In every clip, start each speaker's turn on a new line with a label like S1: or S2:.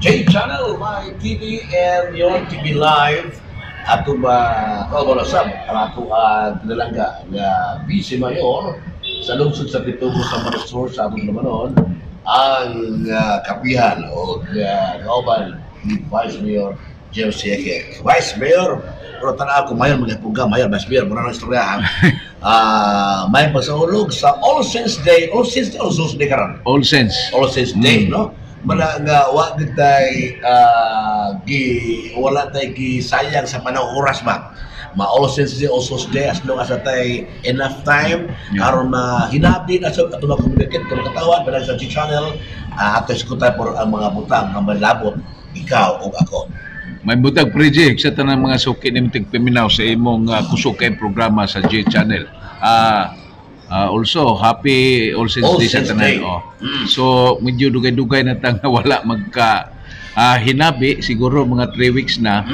S1: J Channel, my TV and your TV Live. Ato ba, sab, ang ato tinalangga nga Vice Mayor sa lungsod sa Pitubo sa Marisur sa ato naman noon, ang kapihan o kauban ni Vice Mayor James Sieke. Vice Mayor, pero tanaw ko mayor, mga puga, mayor, Vice Mayor, muna ng istorya. May pagsaulog sa All Saints Day karon.
S2: All Saints
S1: Day, no? Mana nga wa tay wala tay sayang sa panahon oras ba. All Saints Day, All Souls Day, as long as tay enough time aron hinabi na sa atong communicate kung katawan ba sa channel ato iskutan por ang mga butang ang malabot ikaw o ako.
S2: May butag project sa tanang mga suki ni Tigpaminaw sa imong kusukay programa sa J Channel. Also, happy All Saints Day sa tanan. So, medyo dugay-dugay na tanga wala magka hinabi, siguro mga 3 weeks na.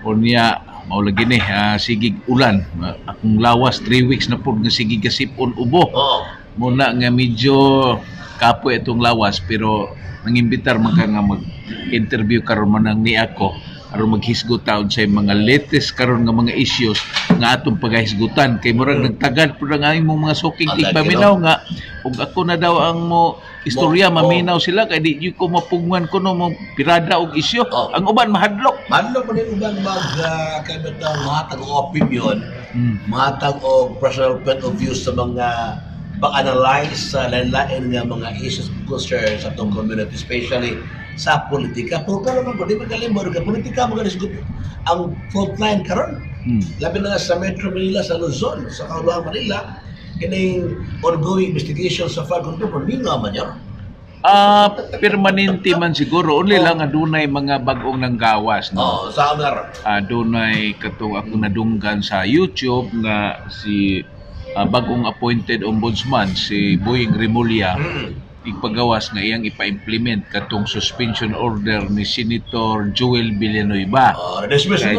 S2: O niya, maulagi ni, sigig ulan. Akong lawas, 3 weeks na po nga sigig kasipon ubo. Muna nga medyo kapoy itong lawas, pero nangimbitar man ka nga mag-interview karon man ang ni ako aron maghisgot taon sa mga latest karon nga mga issues nga atong paghisgutan kay murag nagtagad pud ang imong mga suking tigpaminaw nga ug ako na daw ang mo istorya maminaw sila kay di ko mapugman kuno mo pirada og isyu ang uban mahadlok
S1: man din uban kabit daw mahatag og opinion mahatag og personal point of view sa mga pag-analyze sa lain-lain nga mga issues concerns sa atong community, especially sa politika. Pero naman po, di magalimor ka, politika mga nisgot ang frontline karon. Labi na sa Metro Manila, sa Luzon, sa Kauluhan Manila, kining ongoing investigation sa flood control, hindi nga man yan.
S2: Permanente man siguro, only lang adunay mga bagong nanggawas. No?
S1: Sa amar.
S2: Adunay katong ako nadunggan sa YouTube nga si bagong appointed ombudsman si Boying Remulla ipagawas nga iyang ipa-implement katong suspension order ni Senator Joel Villanueva.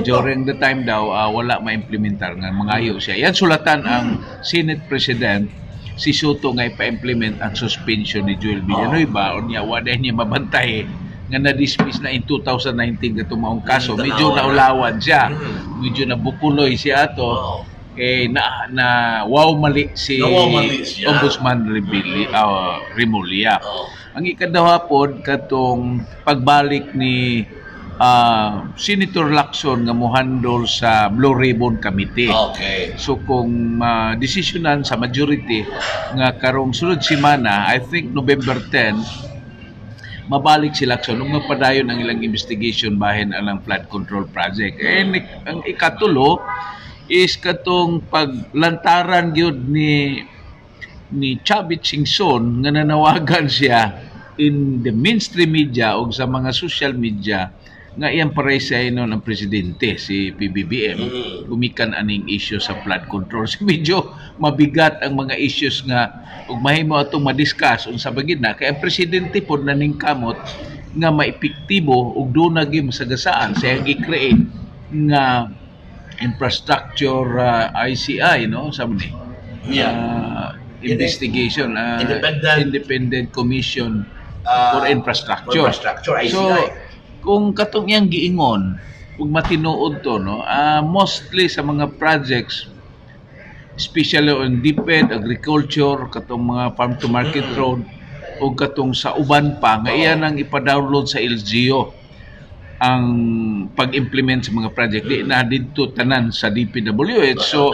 S2: During the time daw wala ma-implementar nga mangayo siya. Yan sulatan ang Senate President si Soto nga ipa-implement ang suspension ni Joel Villanueva o niya wala niya mabantay nga na-dismiss na in 2019 katong maong kaso. Medyo naulawan siya. Medyo nabukuloy siya ato. Mali si Ombudsman Remulla. Ang ikadawa po katong pagbalik ni Senator Lacson nga mohandol sa Blue Ribbon Committee. So kung desisyonan sa majority nga karong sunod semana, I think November 10, mabalik si Lacson nung mapadayon ang ilang investigation bahin ang flood control project. Ang ikatulo is katong paglantaran gyud ni Chavit Singson nga nanawagan siya in the mainstream media o sa mga social media nga iyang paresay nun ang presidente si PBBM gumikan aning issue sa flood control. So, medyo mabigat ang mga issues nga ug mahimo atong madiscuss unsa bagid na kay ang presidente pod naningkamot nga maepektibo ug doon gyud masagasaan sa iyang gi-create nga infrastructure ICI no sabi ni investigation independent commission for infrastructure ICI. So kung katong yang giingon ug matinuod to no mostly sa mga projects especially on DepEd, agriculture, katong mga farm to market road ug katong sa uban pa nga iyan ang ipa-download sa LGU ang pag-implement sa mga project di na dito tanan sa DPWH. So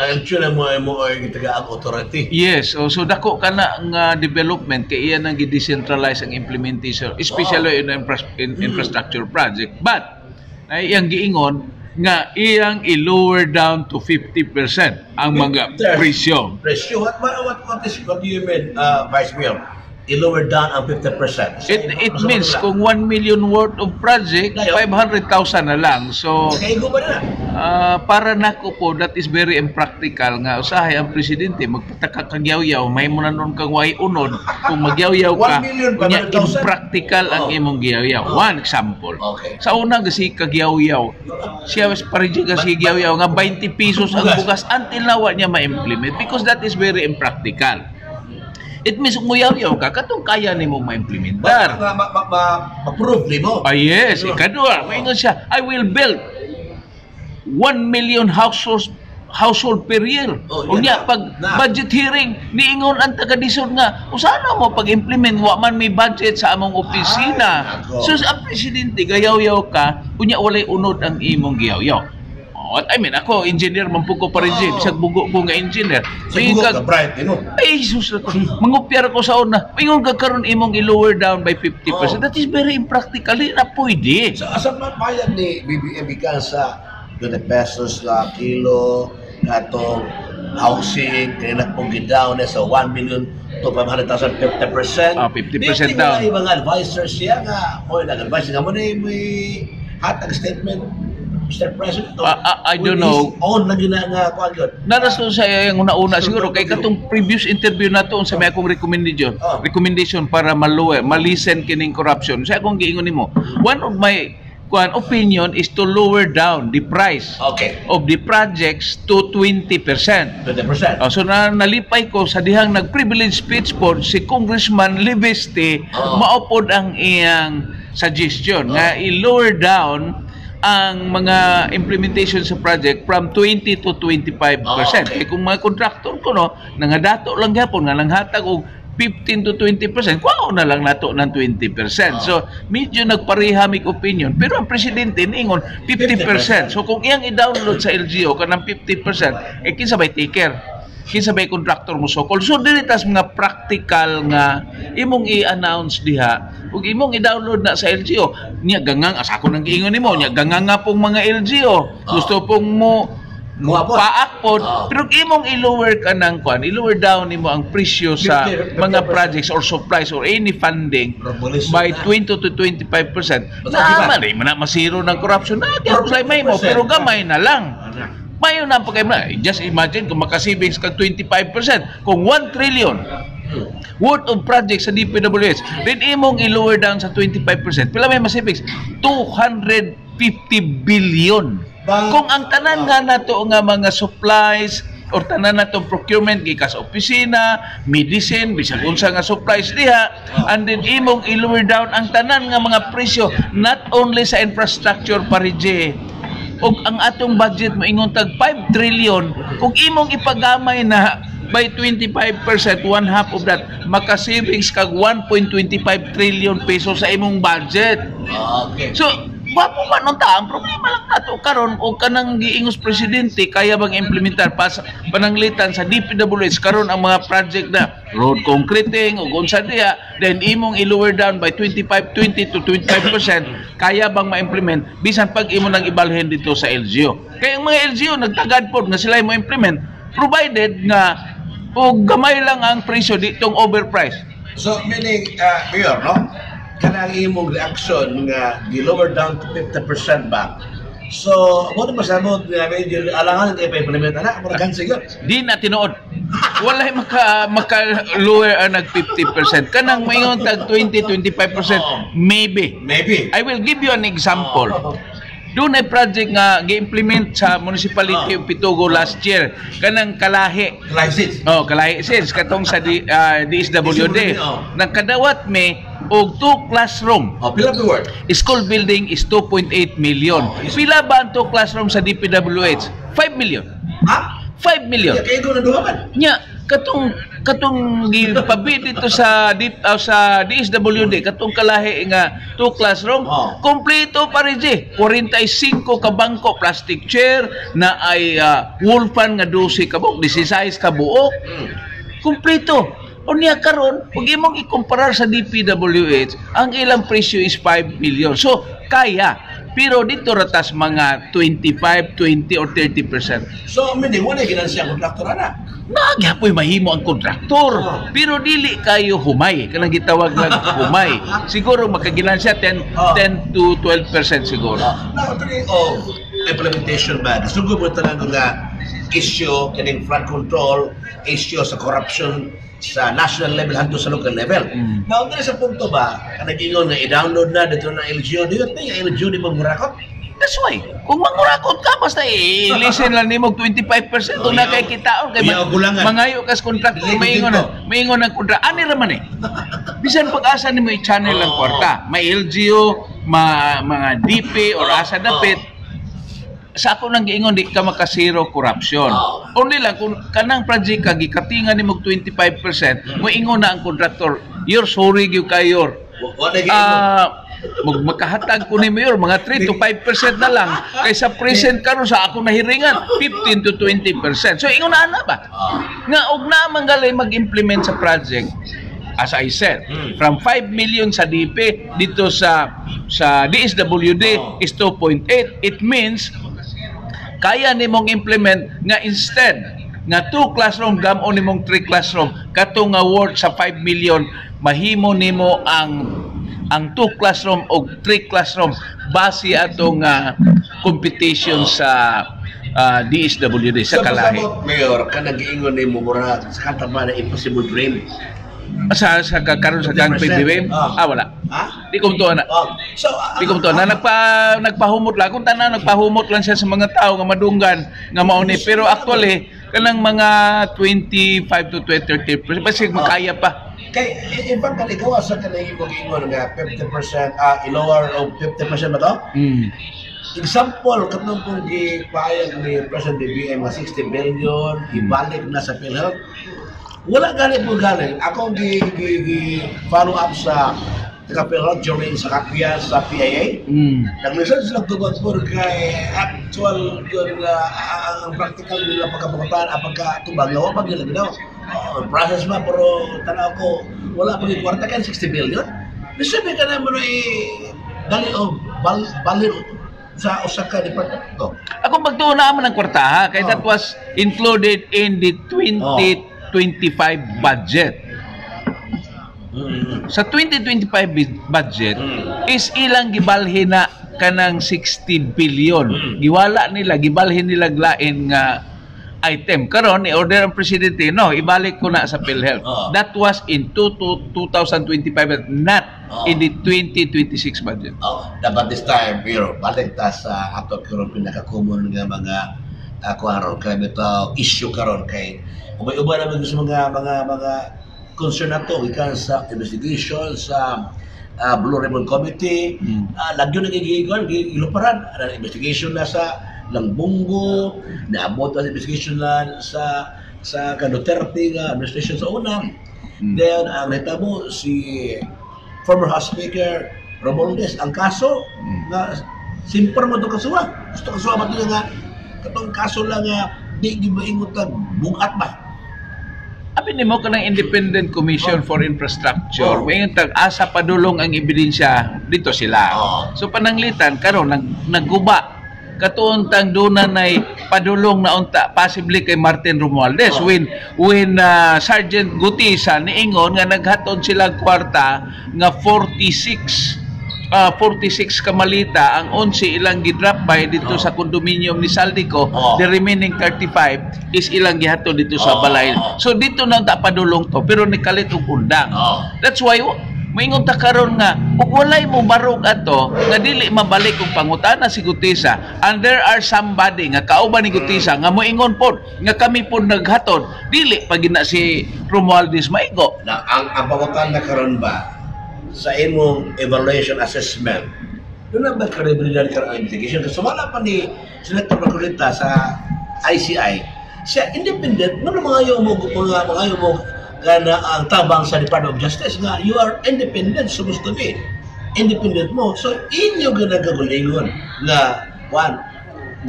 S1: mo ay taga authority.
S2: Yes, so dako kana nga development kay iyan ang gi-decentralize ang implementation especially in infrastructure project. But iyang giingon nga iyang i-lower down to 50% ang mga presyo.
S1: What do you mean, Vice Mayor? I-lower down ang 50%.
S2: It means kung 1 million worth of project, 500,000 na lang. So, para nako po, that is very impractical nga. Usahay ang presidente, magpataka kang yaw-yaw, may mo na nun kang way unod. Kung magyaw-yaw ka, impractical ang imong yaw-yaw. One example. Sa una kasi kagyaw-yaw, siya parijig kasi yaw-yaw nga 20 pesos ang bugas until nawa niya ma-implement because that is very impractical. It means umuyaw-yaw ka, katong kaya ni mong ma-implementar.
S1: Ma-prove ni mo.
S2: Yes, ikadua, maingon siya, I will build 1 million household per year. Unya pag budget hearing niingon ang taga-disod nga usana mo pag-implement wa man may budget sa among opisina. So ang presidente gayaw-yaw ka, unya walay unod ang imong giyaw-yaw. I mean, ako, engineer, mampuko pa rin siya. Bisag bugo ko nga engineer.
S1: Sa bugo ka, bright,
S2: ay, Jesus, mangupyar ko sa una. Mayroon ka karoon imong i-lower down by 50%. That is very impractical. Na pwede.
S1: So, asa bayad ni BBM ka sa 20 pesos na kilo, katong housing, kaya pong down sa 1 million to 500,000, 50%.
S2: 50% down.
S1: May mga advisors siya nga, nag-advise nga mo na may hatag statement, Mr. President.
S2: I don't know.
S1: On na nga kwagod.
S2: Narason sa yung una-una siguro kay katong previous interview nato sa may akong recommendation para malisen kining corruption. Sa akong giingon nimo, one of my opinion is to lower down the price of the projects to 20%.
S1: 20%.
S2: So nalipay ko sa dihang nag-privilege speech po si Congressman Liveste, maupod ang iyang suggestion nga i-lower down ang mga implementation sa project from 20 to 25%. Kaya kung mga contractor ko nangadato lang gyapon nga nanghatag og 15 to 20%, kuha na lang nato ng 20%. So, medyo nagpareha mig opinion. Pero ang presidente ningon 50%. So, kung iyang i-download sa LGO kanang 50%, kinsa bay taker? Kinsa bay contractor mo sokol? So, dilitas mga practical nga imong i-announce diha ug imong i-download na sa LGO. Nya gangang asa ko nang giingon nimo, nya gangang nga pong mga LGO. Gusto pong mo paakpod, pero imong i-lower ka ng i-lower down nimo ang presyo sa mga projects or supplies or any funding by 20 to 25%. Naman, na masiro ng corruption. May mo, pero gamay na lang. Mayo na just imagine kung makasavings kag 25%, kung 1 trillion worth of projects sa DPWH, then imong i-lower down sa 25%, pila may masavings? 250 billion. Kung ang tanan nga nato nga mga supplies or tanan natong procurement gikas opisina, medicine, bisag unsa nga supplies diha, and then imong i-lower down ang tanan nga mga presyo not only sa infrastructure parije, ug ang atong budget moingon tag 5 trillion, kung imong ipagamay na by 25%, one half of that, maka-savings kag 1.25 trillion pesos sa imong budget. So, wapo man ang ang problema lang nato karon o kanang giingos presidente kaya bang implementar pananglitan sa DPWH karon ang mga project na road concreting o unsa diha, then imong i-lower down by 20 to 25%, kaya bang ma-implement bisan pag imo nang ibalhin dito sa LGU. Kaya ang mga LGU nagtagad pod nga sila mo implement provided nga o gamay lang ang presyo ditong overprice.
S1: So meaning Mayor, kanang imong reaction nga gi-lower down to 50% ba? So, mo na masabot nga medyo alangan kay pa-implement ana, mura kan siguro.
S2: Di na tinuod. Walay maka-lower nag 50%. Kanang mayon tag 20-25%, maybe. I will give you an example. Doon ay project nga gi-implement sa municipality of Pitugo last year, kanang Kalahi seeds katong sa DSWD. Nang kadawat may og 2 classroom.
S1: Pila the word?
S2: School building is 2.8 million. Pila ba ang 2 classroom sa DPWH? 5 million. 5 million.
S1: Kaya ko na duhaman.
S2: Nya katong gipabid dito sa DSWD katong Kalahi nga 2 classroom, kompleto pa rin 45 ka bangko, plastic chair na ay wall fan nga 12 ka buok, 16 ka buok. Kompleto. Unya karon, pag imong ikumparar sa DPWH, ang ilang presyo is 5 million. So, kaya. Pero dito ratas mga 25, 20 or 30%.
S1: So, meaning wala ginansya kontraktor ana.
S2: Nagyapoy mahimo ang kontraktor. Pero dili kayo humay. Kanang gitawag lang humay. Siguro makaginansya 10 to 12% siguro.
S1: Now, implementation ba? Sugod mo talaga nga issue, kining flood control, issue sa corruption sa national level hangtod sa local level. Now, dili sa punto ba, kanang ingon nga i-download na dito na LGU, do you think LGU di mo murakot?
S2: That's why, kung mangurakot ka, basta i-listen lang nimo 25% o na kay kitaon kay mangayo kas kontraktor maingon ang kontra ani ra man bisan pag-asa nimo i-channel ang kwarta, may LGU, mga DP or asa dapit. Sa ako nang giingon di ka makasiro corruption. Only lang kung kanang project ka gikatingan nimo 25%, mo ingon na ang kontraktor, you're sorry gyud kayo. Magkahatag ko ni Mayor, mga 3 to 5% na lang kaysa present karon sa ako nahiringan 15 to 20%. So ingon na ba? Nga og na manggalay mag-implement sa project. As I said, from 5 million sa DP dito sa DSWD is 2.8. It means kaya nimong implement nga instead nga 2 classroom gamon nimong 3 classroom katong nga worth sa 5 million mahimo nimo ang 2 classroom o 3 classroom base atong competition sa DSWD sa kalahi.
S1: Mayor, kanang giingon nimo mura sa katama na impossible dream.
S2: Sa karon sa gang PBB? Wala. Di ko to na. Di ko to na nagpahumot lang kung tanan nagpahumot lang siya sa mga tao nga madunggan nga mao ni pero actually kanang mga 25 to 30% basig makaya pa.
S1: Kay ibang kaligawa sa kanang imong nga 50% i-lower o 50% ba to? Example, katong kung gipayag ni President BBM nga 60 billion ibalik na sa PhilHealth. Wala galing po galing. Ako follow up sa PhilHealth during sa kapya sa PIA. Nag-listen sila tugod po kay actual yun ang practical nila pagkapuntaan pagkatubang nawa pag nila ginawa. Process ma pero tanaw ko wala pa yung kwarta kan 60 billion. Sabi ka naman dali balir sa Osaka department.
S2: Ako magtuon naman ng kwarta kay that was included in the 2025 budget. Sa 2025 budget is ilang gibalhin na kanang 60 billion. Giwala nila, gibalhin nila lain nga item. Karon ni order ang presidente, no, ibalik ko na sa PhilHealth. That was in 2025 not in the 2026 budget.
S1: Dapat this time, Mayor, balik ta sa ato karon pinaka-common nga mga karon kay bitaw issue karon kay ubay-ubay naman sa mga concern nato ikan sa investigation sa Blue Ribbon Committee. Lagyo na giluparan ang investigation na sa Langbungo, naabot ang investigation na sa Duterte nga administration sa una. Then ang nahitabo si former House Speaker Romualdez ang kaso nga simper mo to kasuwa. Gusto kasuwa ba ito nga katong kaso lang nga di gimaingot tag bugat ba?
S2: Abi nimo kanang Independent Commission for Infrastructure, mayon tag asa padulong ang ebidensya dito sila. So pananglitan karon nagguba katuontang dunay padulong na unta possibly kay Martin Romualdez when Sergeant Gutisa niingon nga naghatod sila kwarta nga 46 kamalita ang 11 ilang gidrop by dito sa condominium ni Saldico. The remaining 35 is ilang gihatod dito sa balay. So dito na ta padulong to pero nikalit og undang. That's why moingon ta karon nga ug walay mo barog ato nga dili mabalik og pangutana si Gutisa and there are somebody nga kauban ni Gutisa nga moingon pod nga kami pod naghatod dili pa gina si Romualdez maigo.
S1: Ang pangutana karon ba sa imong evaluation assessment doon na ba credibility ka ang investigation kasi wala pa ni Senator Maculita sa ICI siya independent mo mga mo kana ang tabang sa Department of Justice nga you are independent supposed to be independent mo so inyo ginagagulingon nga one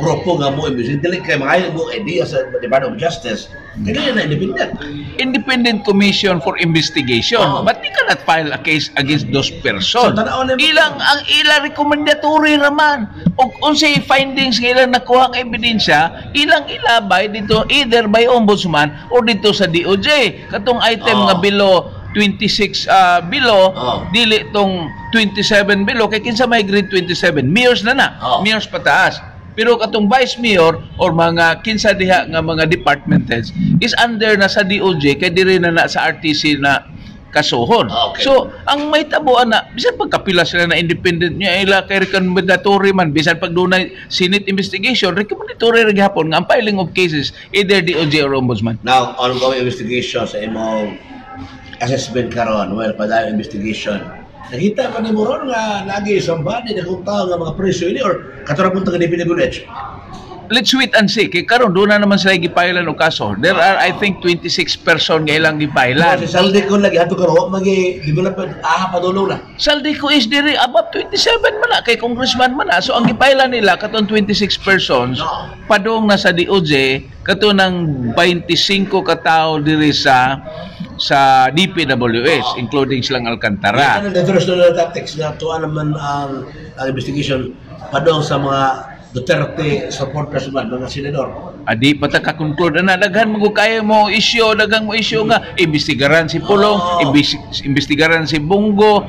S1: grupo nga mo dili kay mga mo idea sa Department of Justice kaya na
S2: Independent Commission for Investigation but they cannot file a case against those persons. Ilang ang ilang recommendatory raman ug unsay findings nga ilang nakuha nga ebidensya ilang ilabay dito either by ombudsman or dito sa DOJ katong item nga below 26 below dili tong 27 below kay kinsa may grade 27 mayors na mayors pataas. Pero katong vice mayor or mga kinsa diha nga mga department heads is under na sa DOJ kay diri na sa RTC na kasuhon.
S1: Okay.
S2: So, ang may tabuan na, bisan pagkapila sila na independent niya, ila kay recommendatory man, bisan pag doon na Senate investigation, recommendatory rin hapon nga ang filing of cases, either DOJ or Ombudsman.
S1: Now, ongoing investigation sa imong assessment karon, well, padayon investigation. Nakita pa ni mo ron nga lagi somebody na kung tao nga mga preso ini or katurapon taga DPWH.
S2: Let's wait and see. Kaya karon doon na naman sila gipailan o kaso. There are, I think, 26 person nga ilang gipailan.
S1: Kasi saldi ko lagi, ato karon, mag-develop padulo na.
S2: Saldi ko is diri above 27 man na, kay congressman man na. So ang gipailan nila katong 26 persons, padong na sa DOJ, kato ng 25 katao diri sa DPWH, including silang Alcantara.
S1: Yan ang international tactics na tuwa naman ang investigation padong sa mga Duterte supporters man, mga senador.
S2: Adi pa ta ka-conclude na daghan mo kaya mo isyu, daghang mo isyu nga imbestigaran si Pulong, imbestigaran si Bungo.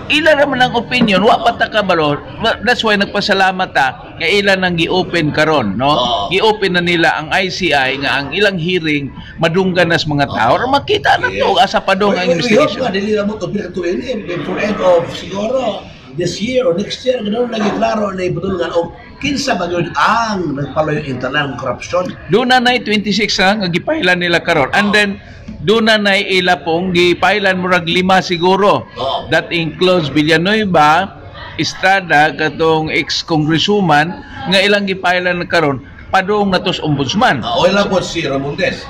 S2: Ila naman ang opinion, wa pa ta kabalo. That's why nagpasalamat ta nga ila nang gi-open karon, no? Gi-open na nila ang ICI nga ang ilang hearing madunggan nas mga tao or makita na to asa padong ang investigation.
S1: Dili na mo to pinatuloy ni before end of siguro this year or next year ganoon lagi klaro na ibutulungan og kinsa ba gyud ang nagpaloy internal corruption.
S2: Doon na 26 nga gipailan nila karon. And then doon na ila pong gipailan murag 5 siguro. That includes Villanueva, Estrada, katong ex-congresswoman nga ilang gipailan karon padung natos ombudsman.
S1: O ilang po si Ramondes.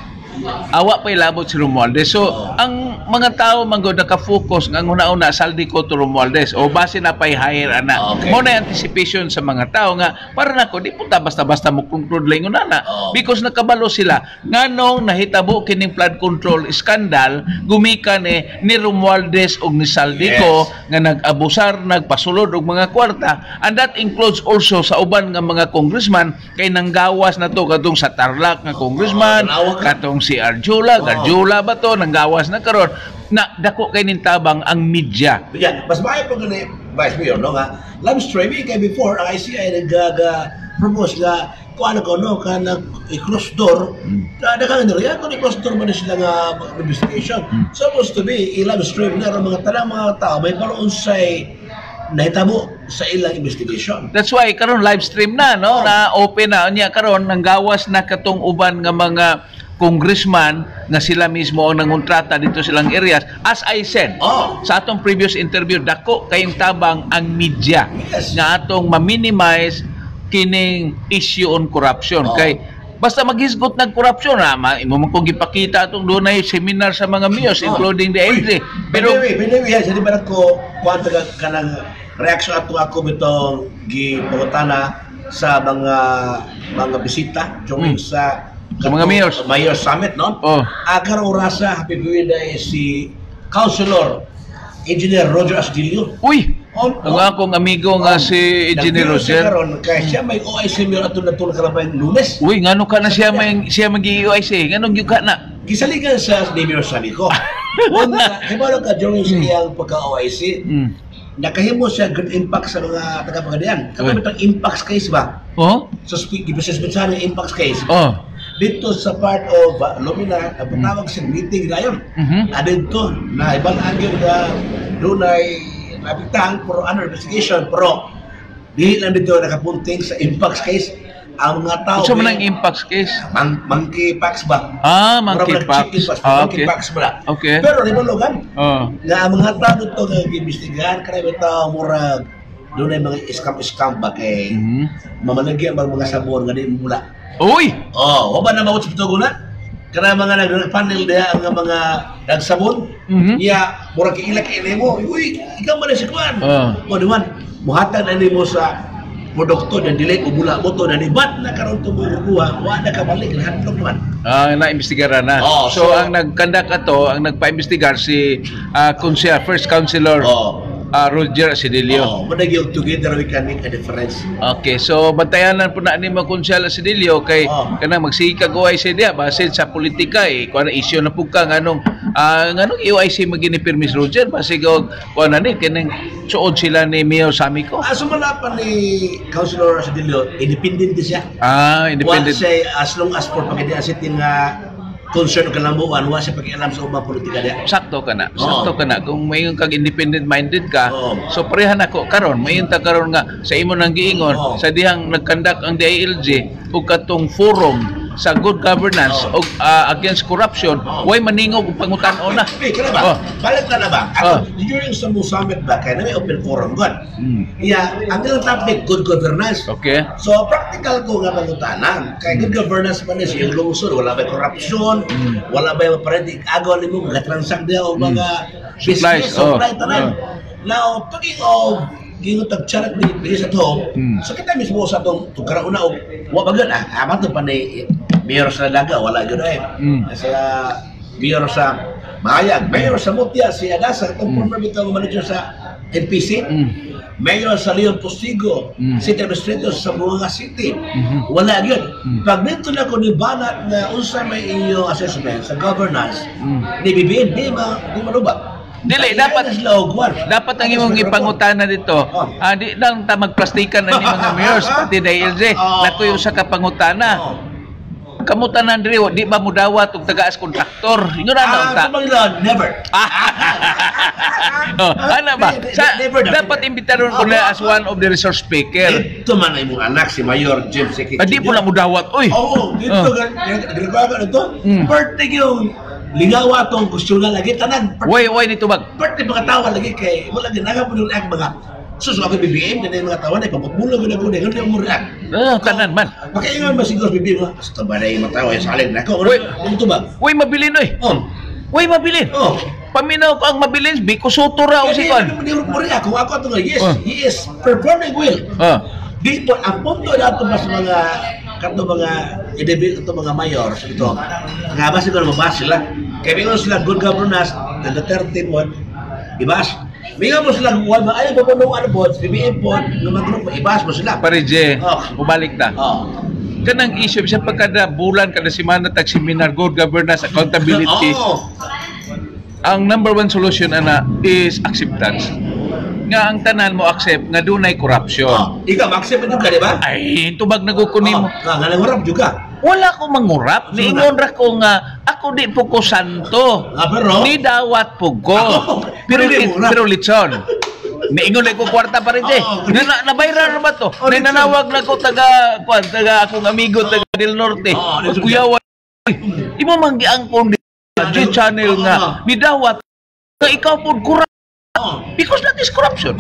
S2: Awa pa ilabot si Romualdez. So, ang mga tao manggod naka-focus ng una-una saldi ko to Romualdez o base na pa'y hire ana.
S1: Okay.
S2: Mo na anticipation sa mga tao nga para nako di punta basta-basta mo conclude lang una because nakabalo sila nganong nahitabo kining flood control scandal gumikan ni Romualdez og ni Saldico nga nag-abusar, nagpasulod og mga kwarta, and that includes also sa uban nga mga congressman kay nanggawas na to katong sa Tarlac nga congressman, katong si Arjula ba to nanggawas na karon na dako kay nintabang ang media.
S1: Yan, mas maayo po gani Vice Mayor no nga live streaming kay before ang ICI nag-propose nga kung ano ko no ka nag-cross door daghang nila yan kung i-cross door man sila nga investigation supposed to be i-live stream na mga tanang mga tao may paroon say nahitabo sa ilang investigation.
S2: That's why karon live stream na no na open na niya karon nanggawas na katong uban nga mga congressman nga sila mismo ang nangontrata dito silang areas. As I said, sa atong previous interview, dako kayong tabang ang media nga atong ma-minimize kining issue on corruption. Kay basta maghisgot ng corruption, imo man kong gipakita atong doon ay seminar sa mga mayors, including the NZ.
S1: Pero sa di ba ko kwanta ka ng reaction ato ako bitong gipangutana sa mga bisita during sa
S2: mga
S1: Mayor Summit, no? Karong orasa, happy birthday si Councilor Engineer Roger Asdilio.
S2: Uy! Ang akong amigo nga si Engineer Roger.
S1: Kaya siya may OIC mayor ato na ito nakalabay Lunes.
S2: Uy, ngano ka na siya mag-OIC? Nganong yung ka na?
S1: Kisaligan sa Mayor Summit ko. Una, hibalo ka during sa iyang pagka-OIC. Nakahimo siya good impact sa mga taga-Pagadian. Kapag itong impacts case ba? So, gibisis-bisan ng impacts case. Dito sa part of Lumina, napatawag sa meeting ngayon. Dito, na ibang agyo na doon ay napitahan for under investigation, pero di lang dito nakapunting sa impacts case. Ang mga tao...
S2: Ito man ang impacts case?
S1: Monkeypox ba?
S2: Monkeypox.
S1: Monkeypox ba?
S2: Okay.
S1: Pero di ba logan? Nga ang mga tao dito nag-investigahan, karami tao murag doon ay mga scam ba kay mamalagyan bang mga sabon nga di mula.
S2: Uy!
S1: Waba na mawag sa pitugo na. Kana mga nag-panel diya ang mga nagsabon. Iya, murag kiilak ini mo. Uy, ikaw man si Kwan. Mo diman, muhatag na nimo sa produkto na dili ko mula mo to na nibat na karon tumuruha, wa na kabalik hadlok man.
S2: Na-imbestigaran na. So ang nagkandak ato, ang nagpa-imbestigar si First Councilor Roger Asidilio.
S1: Manag-yung together we can make a difference.
S2: Okay, so bantayanan po na ni mga Konsyal Asidilio kay kanang magsikag OIC diya base sa politika kuan issue na pug ka nganong OIC magini permis Roger base ko kuan ni kanang suod sila ni Mayor Samico.
S1: Sumalapan ni Councilor Asidilio, independent siya.
S2: Independent.
S1: What say as long as for pagidi asit nga concern o kalamuan, wala siya pakialam sa ubang politika niya.
S2: Sakto ka na. Sakto ka na. Kung mayon kag independent-minded ka,
S1: Oo.
S2: so parehan ako karon. Mayon ta karon nga sa imo nang giingon
S1: Oo.
S2: sa dihang nagkandak ang DILG ug katong forum sa good governance
S1: Oo.
S2: ug against corruption, way maningog og pangutan-o na.
S1: Hey, kaya ba?
S2: Oh.
S1: Balik na ba? Ako, during sa Summit ba, kaya na may open forum ko. Ang ilang topic, good governance.
S2: Okay.
S1: So, practical ko nga pangutanan. Kaya good governance man is yung lungsod, wala ba corruption, wala ba yung parenting agaw ni mo, transact niya o mga
S2: Supplies,
S1: business, supply,
S2: oh.
S1: tanan. Now, talking of gingon tag charity sa to, so kita mismo sa tong tukara una og wa bagad amat to panay mayor sa Daga wala gyud sa mayor sa Mayag, mayor sa Mutya si Adasa itong former bitaw manager sa NPC, mayor sa Leon Postigo, city administrator sa Buanga City, wala gyud. Pag dito na ko ni banat na unsa may inyo assessment sa governance ni BBM di malubag.
S2: Dili, dapat ang imong ipangutana dito. Di lang ta magplastikan ang mga mayors pati DILG. Nakoy usa ka pangutana. Kamutanan diri di ba mo dawat og taga as kontraktor? Ingon na ta.
S1: Never.
S2: Ana ba? Dapat imbitaron ko na as one of the resource speaker.
S1: Ito man ay mong anak si Mayor James Sekik.
S2: Di po na mo dawat. Oy.
S1: Oo, dito ginagawa ito. Birthday yung lingawa tong kusyonan lagi tanan.
S2: Way nito bag.
S1: Birthday mga tawa lagi kay wala ginaga po yung mga suso ako BBM din mga tawa na ipapagbulo ko na ko din mo react.
S2: Tanan man.
S1: Makaingon ba siguro BBM basta ba na yung matawa sa alin nako. Ito ba?
S2: Way mabilin oy. Way mabilin. Paminaw ko ang mabilin, biko soto ra o si kon.
S1: Hindi mo react kung ako to yes, he is performing well. Di po ang punto dato ba sa mga kanto mga i-debate ito mga mayor ito nga ba siguro mabas sila kaya mingon sila good governance na Duterte po ibas mingon mo sila kung ayaw pa po nung ano po BBM po nung mag-group ibas mo sila
S2: Parije, ubalik ta kanang issue sa pagkada bulan kada semana tag seminar good governance accountability ang number one solution ana is acceptance nga ang tanan mo accept nga dunay corruption.
S1: Ikaw accept ito ka, di ba?
S2: Ay, tubag nagukunin mo.
S1: Nga nangurap juga.
S2: Wala ko mangurap. Niingon ra ko nga ako di po ko santo.
S1: Pero
S2: ni dawat po ko. Pero litson. Niingon ko kwarta pa rin nabayran na ba to? Nanawag na ko taga akong amigo taga Del Norte. Kuyawan. Di mo manggiangkon di channel nga ni dawat nga ikaw po kurap. Because that is corruption.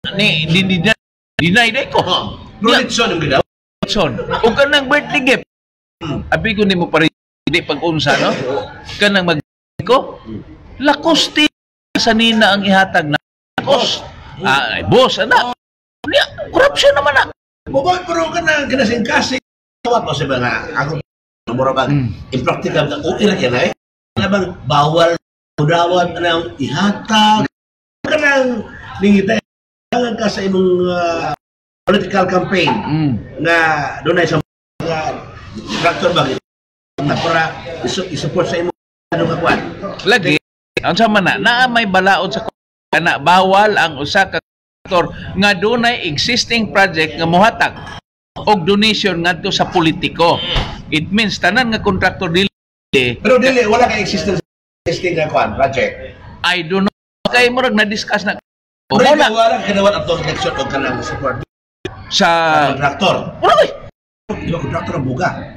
S2: Deny ko.
S1: Litson yung gidaw.
S2: Litson. O kanang birthday gift. Abi ko ni mo pa rin hindi pag-unsa, no? Kanang ko. Lakosti sa nina ang ihatag na. Lakos. Boss, anak. Corruption naman na.
S1: Mabag pero kanang kinasing-kasing. Tawat mo sa mga ako. Murabag. Impractical. Okay na yan eh. Bang bawal dawat ng ihatag kanang ningita ka sa imong political campaign nga dunay sa mga tractor bag na para i-support sa imong kwan
S2: lagi ang sama na may balaod sa kana bawal ang usa ka tractor nga dunay existing project nga mohatag og donation ngadto sa politiko. It means tanan nga contractor dili
S1: pero dili wala ka existence na kwan project.
S2: I don't know kay murag na discuss na
S1: pero wala kinawat ang connection o kanang support
S2: sa
S1: contractor.
S2: Wala
S1: di ba contractor ang buga?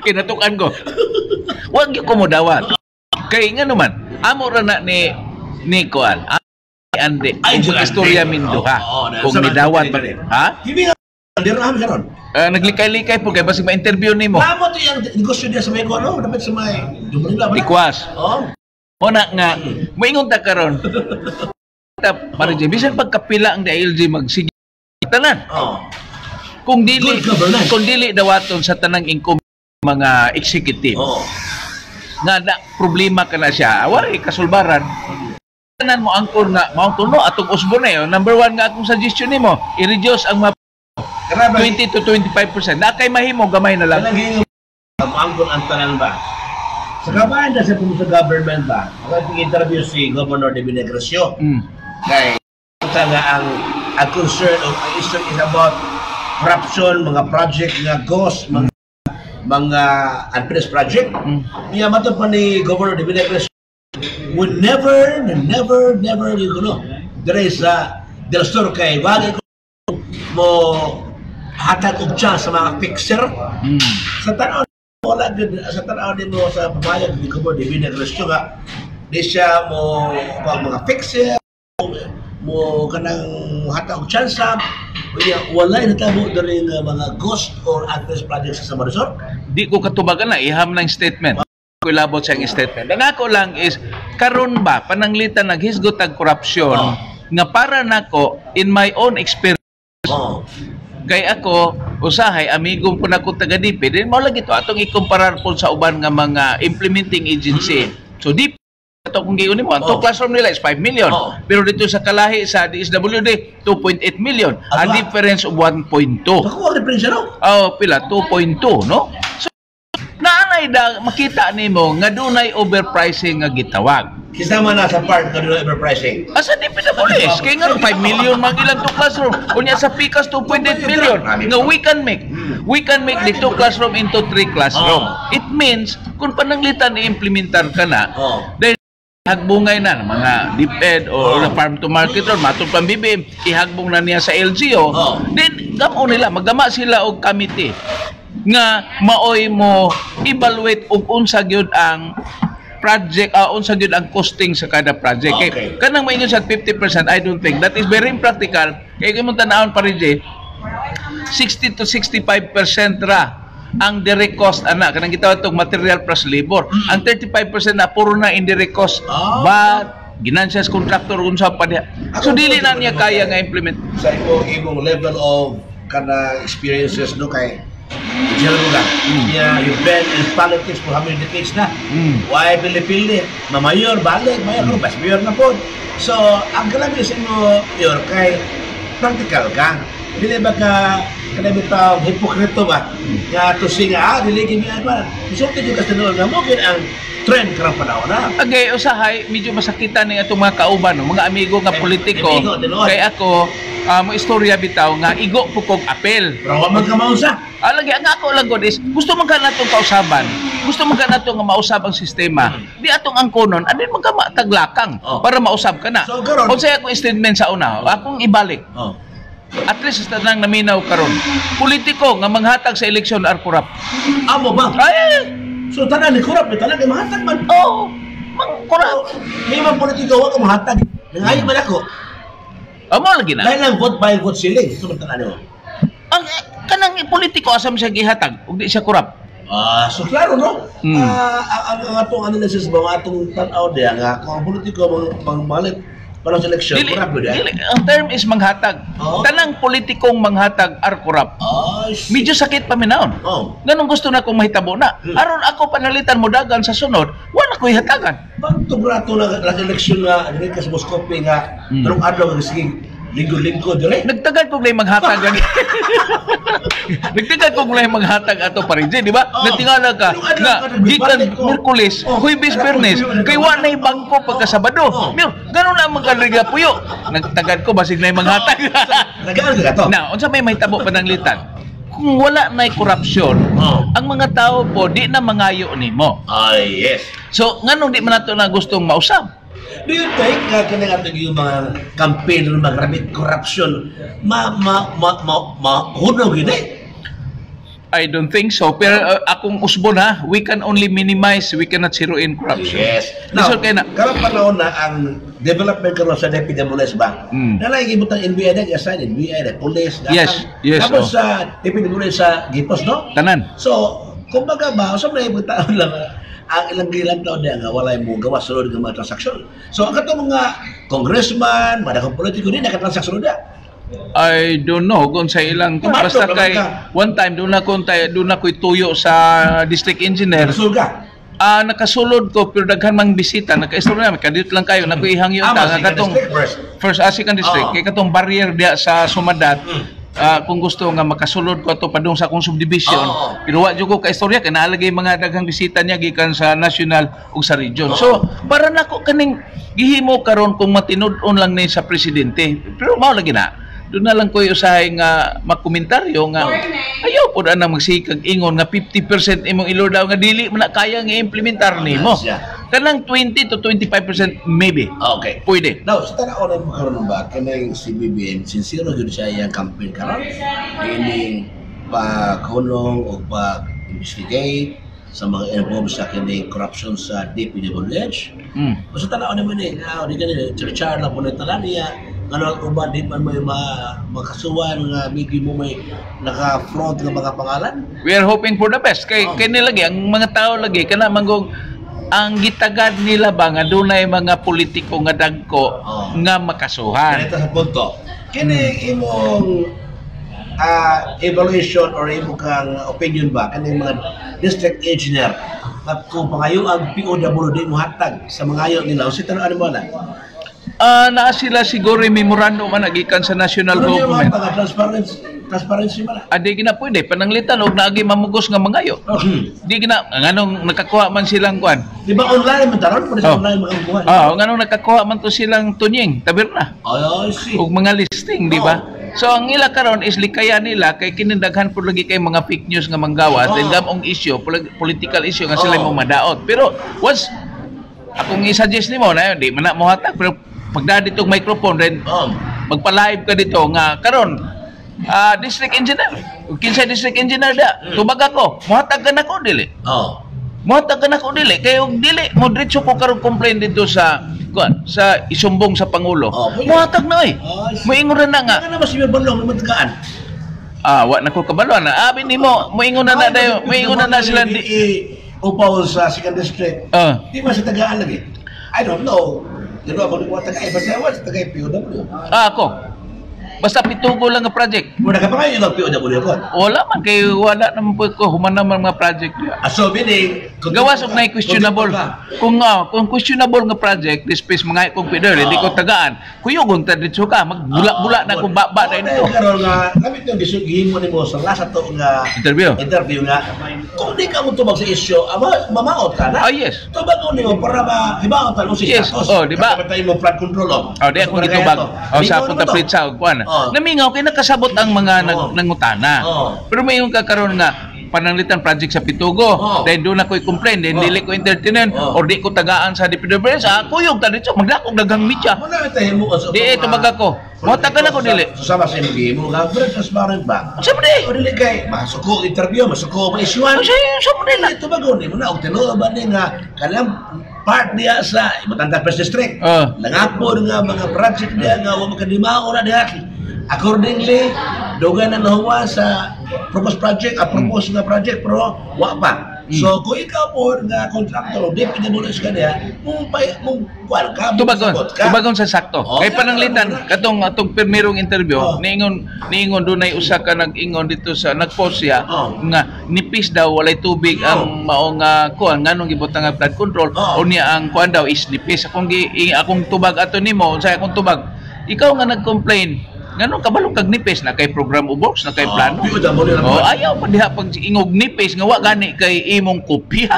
S2: Kinatukan ko. Wag ko mo dawat. Kay nga naman, amo ra na ni Kuan. Ande. Ay, istorya Minduha. Kung midawat ba ha?
S1: Hindi nga dirham karon.
S2: Naglikay-likay po kay basig ma-interview nimo.
S1: Amo to yung negosyo niya sa may ano, dapat sa may Dumanila ba?
S2: Tikwas. Una nga, moingon ta karon. Para bisan pagkapila ang DILG magsige tanan. Kung dili dawaton sa tanang income mga executive. Nga na problema kana siya, wala kasulbaran. Tanan mo angkor nga mao tuno atong usbo na number 1 nga akong suggestion nimo, i-reduce ang 20 to 25%. Na kay mahimo gamay na lang.
S1: Angkor ang tanan ba? Sa kabayan na sa government ba? Ako interview si Governor de Vinegracio. Kay nga ang concern of issue is about corruption, mga project nga ghost, mga unfinished project. Iya matod pa ni Governor de Villa would never, you know, there is Del Sur kay wagi ko mo hatag og chance sa mga fixer. Sa tanaw wala din sa tanaw din mo sa pamayag ni Governor de Villa nga di siya mo pag mga fixer mo kanang hatag og chance wala natabo diri nga mga ghost or unfinished projects sa Marisol.
S2: Di ko katubagan na iham ng statement. Ko ilabot sa statement. Ang ako lang is karon ba pananglitan naghisgot ang korupsyon nga para nako in my own experience. Kay ako usahay amigong po nako taga DP din mao lagi to atong ikumparar po sa uban nga mga implementing agency. So DP ato kung giunin mo, ang classroom nila is 5 million. Pero dito sa kalahi sa DSWD, 2.8 million. A difference of 1.2.
S1: Ako ang difference no?
S2: Pila 2.2, no? So naanay da makita nimo nga dunay overpricing nga gitawag.
S1: Kisama na sa part nga dunay overpricing.
S2: Asa di pinabulis? Kay nga 5 million man ilang to classroom. Unya sa PICAS 2.8 million. Nga we can make the 2 classroom into 3 classroom. It means kung pananglitan i-implementar ka na, then hagbungay na mga DepEd o farm to market or matong pambibim ihagbong na niya sa LGO then gamo nila magdama sila og committee nga maoy mo evaluate og unsa gyud ang project unsa gyud ang costing sa kada project kay kanang maingon sa 50% I don't think that is very impractical kay kimo tan-awon pa rin 60 to 65% ra ang direct cost ana kanang gitawag tog material plus labor ang 35% na puro na indirect cost but ginansya sa contractor unsa pa diha so dili na niya kaya nga implement
S1: sa imong level of kana experiences no kay general lang you've been in politics for how many decades na why pili-pili mamayor balik mayor bas mayor na po so ang kalabi sa imo mayor kay practical ka dili ba ka kada bitaw hipokrito ba nga to singa dili kini ba sulti jud ka nga mo ang trend karang panahon na
S2: agay usahay medyo masakitan ni atong mga kauban no? Mga amigo nga politiko kay ako mo istorya bitaw nga igo po kog apel
S1: pero wa man ka mausa
S2: lagi ang ako lang god is gusto man ka natong kausaban gusto man ka nato nga mausab ang sistema di atong angkonon adin man ka taglakang para mausab ka na
S1: so,
S2: unsay akong statement sa una akong ibalik at least sa tanang naminaw karon politiko nga manghatag sa eleksyon are corrupt
S1: amo ba so tanan ni corrupt talaga mahatag man
S2: mang corrupt
S1: may mga politiko wa ka mahatag nangayo man ako
S2: amo lagi na
S1: dahil lang vote by vote ceiling so tanan mo
S2: ang kanang politiko asam siya gihatag ug di siya corrupt
S1: so klaro no ang atong analysis ba ang atong tan-aw diha nga kung politiko mangmalit para sa eleksyon, corrupt ba
S2: dili. Ang term is manghatag. Tanang politikong manghatag are corrupt. Medyo sakit pa minahon. Ganun gusto na kong mahitabo na. Aron ako panalitan mo dagan sa sunod, wala ko ihatagan.
S1: Bantog rato na eleksyon nga, dili ka sa Moscope nga, tarong adlaw nga sige, linggo-linggo dili.
S2: Nagtagad kong lay maghatag lagi. Nagtagad kong lay maghatag ato pa rin, di ba? Natingala ka nga gikan Miyerkules, Huwebes, Biyernes, kay wa nay bangko pagka Sabado. Ganun na man kadriga puyo. Nagtagad ko basig lay maghatag.
S1: Nagaan ka to.
S2: Na, unsa may mahitabo pananglitan? Kung wala nay korupsyon, ang mga tao po di na mangayo nimo.
S1: Yes.
S2: So nganong di man nato na gustong mausab?
S1: Do you think kanang ato yung mga campaign ng mag-rabit corruption hunog gini?
S2: I don't think so. Pero akong usbon ha, we can only minimize, we cannot zero in corruption.
S1: Yes. Now, karang panahon na ang development karon sa DPWS ba? Nalay gibutang NBI na assign NBI na police.
S2: Yes.
S1: Tapos sa DPWS sa Gipos no?
S2: Tanan.
S1: So, kumbaga ba, sa may butaon lang ang ilang taon niya nga wala mo gawa sulod ng mga transaksyon. So ang katong mga congressman, mga politiko din nakatransaksyon na.
S2: I don't know kung sa ilang basta kay one time doon ako'y tuyo sa district engineer.
S1: Nasulga.
S2: Nakasulod ko pero daghan mang bisita naka-istorya kadit lang kayo nakuihangi unta nga katong first second district kay katong barrier dia sa Sumadat. Kung gusto nga makasulod ko ato padung sa akong subdivision pero wa jud ko ka istorya kay naalagay mga daghang bisita niya gikan sa national ug sa region so para nako kaning gihimo karon kung matinud-on lang ni sa presidente pero mao lagi na doon na lang ko usahay nga magkomentaryo nga ayaw po na magsikag ingon nga 50% imong ilo daw nga dili man na kaya nga implementar nimo. Kanang 20 to 25% maybe.
S1: Okay.
S2: Pwede.
S1: Now, sa tanaw na mo karon ba kanang si BBM sincero gyud siya iyang campaign karon. Ini pagkulong o pag-investigate sa mga involved sa kining corruption sa DPWH. Basta tanaw naman di ganun, char na po na talan niya, ano uban din man may makasuwan nga medyo mo may naka-front ng mga pangalan.
S2: We are hoping for the best. Kay lagi, ang mga tao lagi, kana manggong ang gitagad nila ba nga dunay mga politiko nga dagko nga makasuhan.
S1: Ito sa punto. Kini imong evaluation or imong kang opinion ba kaning mga district engineer at kung pangayo ang POWD mo hatag sa mga ayo nila o sita ano mo na
S2: naa sila siguro memorandum man nagikan sa national government.
S1: Transparency man.
S2: Di gina pwede pananglitan og naagi mamugos nga mangayo. Di gina nganong nakakuha man silang kuan.
S1: Di ba online man taron pwede online makakuha.
S2: Nganong nakakuha man to silang tunying taberna.
S1: I see.
S2: Og mga listing, di ba? So ang ila karon is likaya nila kay kinindaghan pud lagi kay mga fake news nga manggawas then gamong issue, political issue nga sila mo madaot. Pero once akong i-suggest nimo na di man na mo hatag pero pagdadi tong microphone then magpa-live ka dito nga karon district engineer kinsa district engineer da tubag ako mohatag ka nako dili mohatag ka nako dili kay og dili mo diretso ko karon complain dito sa isumbong sa pangulo mohatag na moingon na nga
S1: nga mas balong matgaan
S2: wa nako kabalo na abi nimo moingon na dayo moingon na sila di
S1: upaw sa second district di ba sa tagaan lagi I don't know. Dito ako nung tagay, basta ako sa tagay POW.
S2: Ako. Basta pitugo lang nga project.
S1: Muna ka pa kayo ng POW ko?
S2: Wala man, kay wala naman po ko, human naman mga project.
S1: So, meaning,
S2: gawas og na questionable. Kung questionable nga project, this place mga kong pider, hindi ko tagaan. Kuyugon ta dito ka, magbula-bula na kung baba na ito.
S1: Karon nga, kami itong gisugihin mo ni mo sa last ato nga interview nga, kung di ka mo tubag sa issue, mamaot ka na.
S2: Yes.
S1: Tubag mo ni mo para mahibaot ka si status.
S2: Yes, di ba?
S1: Kapag tayo mo flood control.
S2: Di akong gitubag. Sa punta pritsa, kuwan. Namingaw kay nakasabot ang mga nangutana. Pero may yung kakaroon nga pananglitan project sa Pitugo. Then doon ako i-complain, then dili ko entertainin or di ko tagaan sa DPWH. Ako yung dito magdakog daghang media. Di tubag ako. Motagan ako dili.
S1: Susama sa hindi mo nga transparent ba?
S2: Sabi
S1: o dili kay masuko interview, masuko ma-issuean.
S2: Sabi
S1: na tubagon ni mo na og tinuod ba ni nga kanang part niya sa Matanda First District. Nangapod nga mga project niya nga wa makadimao na diha. Accordingly, dogan na nahuwa sa proposed project, proposed nga project pero wa pa. So kung ikaw po nga contractor o DPWH ka niya, mong kuwan ka,
S2: tubagon sa sakto. Kay pananglitan katong atong primerong interview, niingon dunay usa ka nag-ingon dito sa nag-post siya nga nipis daw walay tubig ang mao nga kuan nganong gibutang nga flood control o niya ang kuan daw is nipis. Akong tubag ato nimo, unsay akong tubag. Ikaw nga nag-complain nganong kabalo kag nipis na kay program ubos na kay plano. Ayaw pa diha pag ingog nipis nga wa gani kay imong kopya.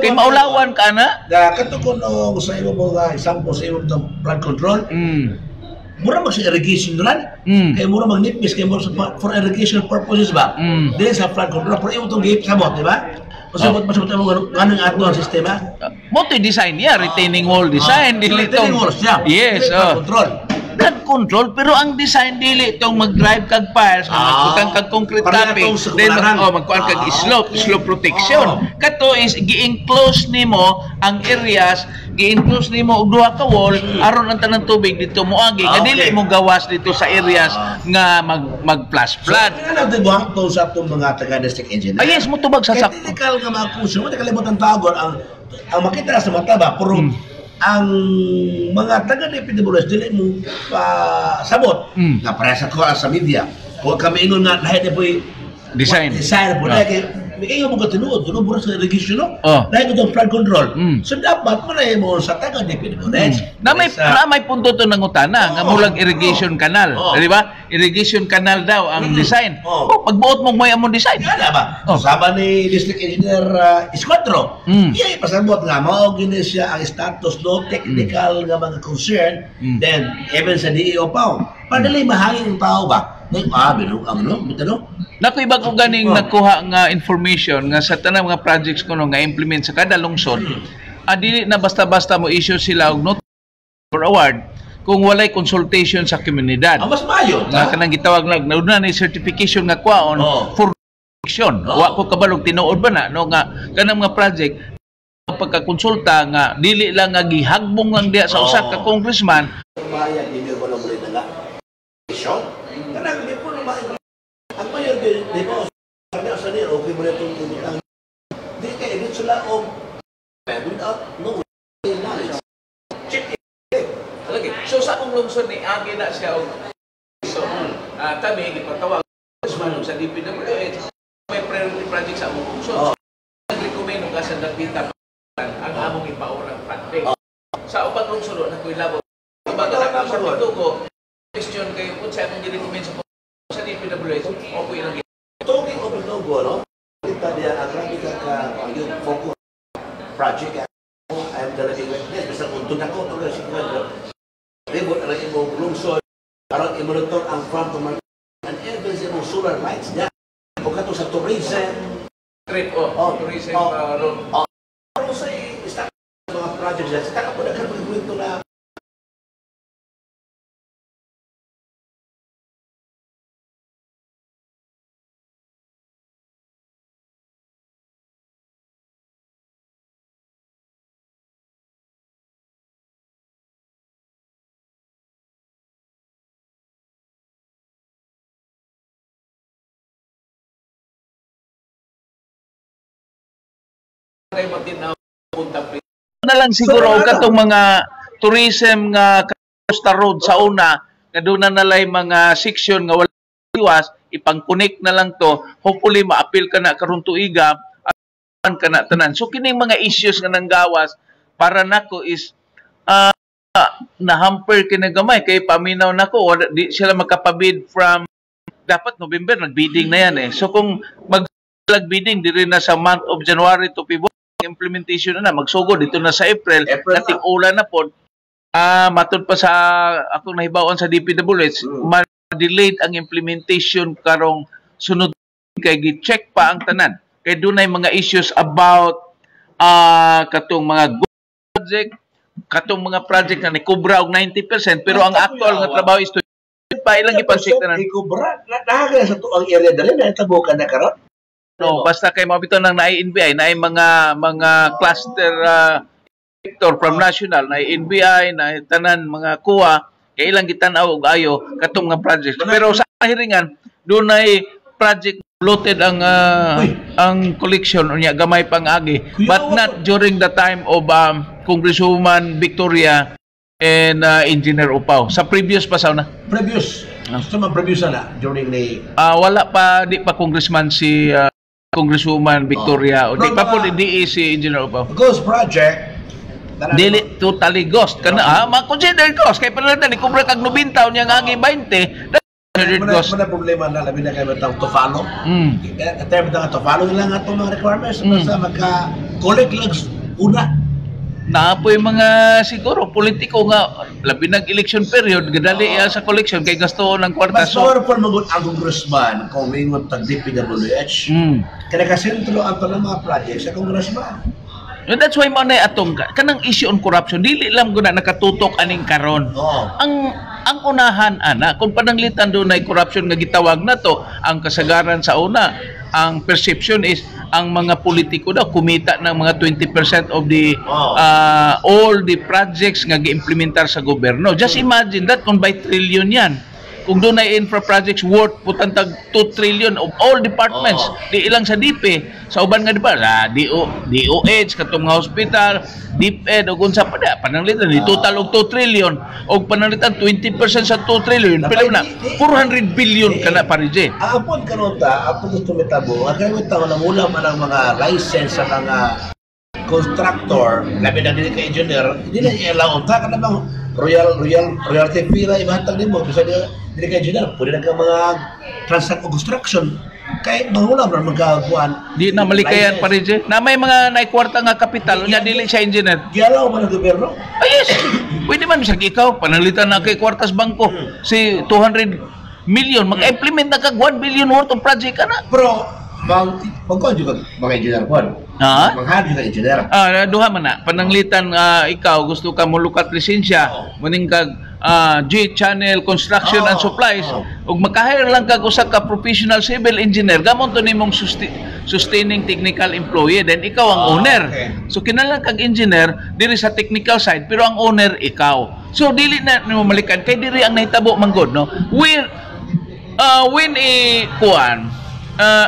S2: Kay maulawan ka na.
S1: Kato ko no sa imo mga example sa imong flood control. Mura mag sa irrigation run. Kay mura mag nipis kay mura for irrigation purposes ba. Then sa flood control pero imo tong gihip sabot, di ba? Pasabot mo nganong ato ang sistema.
S2: Multi-design niya, retaining wall design, dili tong. Yes, control. Flood control pero ang design dili itong mag-drive kag piles magbutang kag concrete tapping then magkuan kag slope protection kato is gi-enclose nimo ang areas gi-enclose nimo og duha ka wall aron ang tanang tubig dito moagi nga dili mo gawas dito sa areas nga mag-flash flood
S1: ano dibuang to sa atong mga taga district engineer
S2: yes mo tubag sa sakto
S1: technical nga mga puso mo kalimutan tagon ang makita sa mata ba pero ang mga taga-DPWH dili mo sabot nga para sa ko sa media huwag kami ingon nga lahat na po'y design po dahil may ingon mo ka tinuod mura sa irrigation dahil itong flood control so dapat maray mo sa taga-DPWH
S2: na may punto to ng utana nga mulang irrigation canal di ba? Irrigation canal daw ang design pagbuot mo may among design
S1: gana ba? Sama ni District Engineer Escuadro iya ipasabot nga mao gini siya ang status no technical nga mga concern then even sa DEO pa Padali mahangin ang tao ba? Bilog ang bitano.
S2: Naku iba ko ganing nakuha nga information nga sa tanang mga projects ko nga implement sa kada lungsod. Dili na basta-basta mo issue sila og note for award kung walay consultation sa komunidad.
S1: Mas mayo.
S2: Nga kanang gitawag na ni certification nga kwaon for action. Wa ko kabalog tinuod ba na no nga kanang mga project pagkakonsulta nga dili lang nga gihagbong lang diya sa usa ka congressman.
S1: Bayan hindi ko lang ulit na issue. Kanang di po naman ang mayor di ba sa niya okay mo na itong tunutang di ka edit sila o without no knowledge. Check it.
S2: Lagi. So sa akong lungsod ni agi na siya og so kami gipatawag sa DPWH may priority project sa among lungsod. Nag-recommend og sa dapita ang among ipaurang funding. Sa ubang lungsod na ko'y labot. Baga na sa pagtugo, question kayo kung sa among i-recommend sa DPWH, o po ilang
S1: talking of Pagtugo, no? Kita dia ang grabe ka yung focus project. I'm delegate witness. Basta untun ako ito kasi ko. Ribot ang imong lungsod. Parang imunutok ang front of market. And even sa imong solar lights niya. O kato sa tourism.
S2: Trip, tourism road.
S1: Ano sa mga projects dyan, saka po nagkakagwento na
S2: kayo matinaw punta na lang siguro katong mga tourism nga Costa Road sa una kaduna nalay mga section nga wala iwas ipang-connect na lang to hopefully ma-appeal ka na karon tuiga at ka na tanan so kining mga issues nga nanggawas para nako is na-hamper kinagamay kay paminaw nako di sila makapabid from dapat November nagbidding na yan so kung bidding diri na sa month of January to February implementation na magsugod dito na sa April nating ulan na pod matud pa sa akong nahibawan sa DPWH ma-delayed ang implementation karong sunod kay gi-check pa ang tanan kay dunay mga issues about katong mga project katong mga project na nikubra og 90% pero ang actual nga trabaho is pa ilang ipag-check tanan
S1: ikubra na sa tuang area dali na tabukan na karon.
S2: No, basta kay mabito nang NBI na mga cluster sector from national na NBI na tanan mga kuha kay ilang gitanaw og ayo katong nga project. Pero sa hiringan dunay project bloated ang collection unya gamay pang agi but not during the time of Congresswoman Victoria and Engineer Upaw. Sa previous pa sa una?
S1: Previous. Gusto man previous na during the
S2: wala pa di pa congressman si Congresswoman Victoria o di pa po di si Engineer Upaw.
S1: Ghost project
S2: dili totally ghost kana ma-consider ghost kay panalitan ni kubra kag 90 unya nga agi 20 ghost
S1: na problema na labi na kay matang to follow term ta to follow lang ato mga requirements basta magka-collect lang una
S2: naapoy mga siguro politiko nga labi nag-election period gadali sa collection kay gasto ng kwarta
S1: so for magud ang congressman kung mingon tag DPWH kada kasentro ang mga project sa congressman.
S2: That's why mo na atong kanang issue on corruption dili lang guna nakatutok aning karon. Ang unahan ana kung pananglitan do nay corruption nga gitawag na to ang kasagaran sa una ang perception is ang mga politiko daw kumita ng mga 20% of the all the projects nga gi-implementar sa gobyerno. Just imagine that kung by trillion yan. Kung doon ay infra projects worth putantag 2 trillion of all departments, di ilang sa DP, sa uban nga di ba, DOH, katong nga hospital, DepEd, o unsa pa da, pananglitan, di total og 2 trillion, o pananglitan 20% sa 2 trillion, pero na, 400 billion ka na parije.
S1: Apon kanunta, apon gusto mitabo, ang kaya tao na mula man ang mga license sa mga contractor, labi na din ka engineer, hindi na i-allow unta ka na bang royalty fee na imahatag din mo, bisa nila ka engineer, pwede na ka mga transact o construction, Kahit mahula ba magkakuan.
S2: Di na malikayan pa rin siya. Na may mga naikwarta nga kapital, nya dili siya engineer.
S1: Giyalaw man ang gobyerno.
S2: Yes! Pwede man siya ikaw, panalitan na kay kwartas bangko. Si 200 million, mag-implement na kag 1 billion worth of project ka na.
S1: Pero, magkuhan juga mga engineer ko.
S2: Ha?
S1: Manghari na engineer.
S2: Duha man na. Pananglitan ikaw, gusto ka mo lukat lisensya, muning kag G-Channel Construction and Supplies, ug makahire lang kag usa ka professional civil engineer, gamon to nimong sustaining technical employee, then ikaw ang owner.
S1: Okay.
S2: So kinahanglan kag engineer diri sa technical side, pero ang owner ikaw. So dili na nimo malikan kay diri ang nahitabo manggod, no? When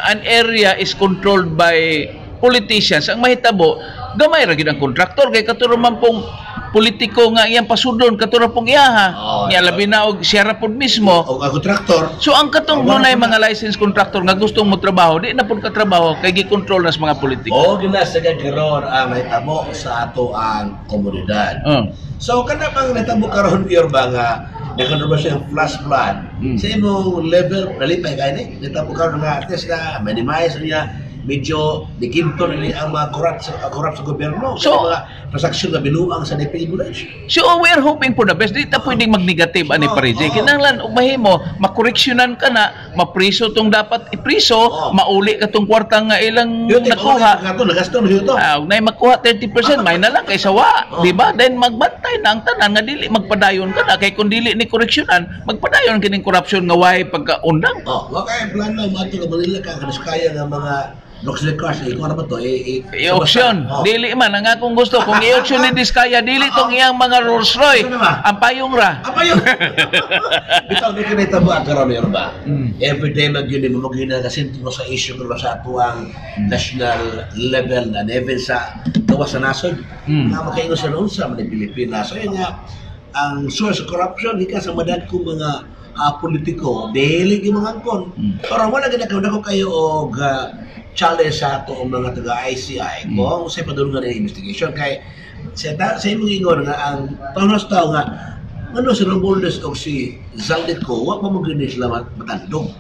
S2: an area is controlled by politicians, ang mahitabo gamay ra gid ang kontraktor kay katuro man pong politiko nga iyang pasudon katuro pong iyaha. Nya labi na og siya ra pud mismo.
S1: O ang kontraktor.
S2: So ang katong dunay mga licensed contractor nga gustong mo trabaho, di na pud ka trabaho kay gi-control nas mga politiko.
S1: O ginasagad karon ang nahitabo sa ato ang komunidad. So kana bang nahitabo karon your ba nga nagkaroon ba siyang flash flood sa imong level nalipay kay ni nahitabo karon nga at least na minimize niya medyo dikinto na ang mga corrupt sa gobyerno.
S2: So,
S1: mga transaksyon na binuang sa DPWH.
S2: So, we're hoping for the best. Di ta pwedeng mag-negative ani pareje. Kinahanglan umahimo, makoreksyonan ka na, mapriso tong dapat ipriso, mauli ka tong kwarta nga ilang nakuha.
S1: Nagasto na ito.
S2: Nay makuha 30%, may na lang kay sawa, di ba? Then magbantay na ang tanan nga dili magpadayon ka na kay kun dili ni koreksyonan, magpadayon kining corruption nga way pagkaundang.
S1: Wa kay plano mato ka Manila ka kaya nga mga luxury cars, ikaw na ba ito?
S2: I-auction. Dili man, ang akong gusto. Kung i-auction ni Diskaya, dili itong iyang mga Rolls Royce. Ang payong ra.
S1: Ang payong? Bitaw, di ka na itabo ang karoon yun ba? Everyday mag-yun, mag-yun na kasi ito sa issue ko sa ito ang national level and even sa gawa sa nasod. Na makaingo sa noon sa mga Pilipinas. So yun nga, ang source of corruption, hika sa madad kong mga politiko, dili yung mga angkon. Pero wala ginagawa ko kayo o challenge sa ato ang mga taga-ICI kung sa padulungan ng investigation kay sa imong ingon nga ang panos tao nga ano si Romualdez o si Zaldico wa pa mo gani sila matandog.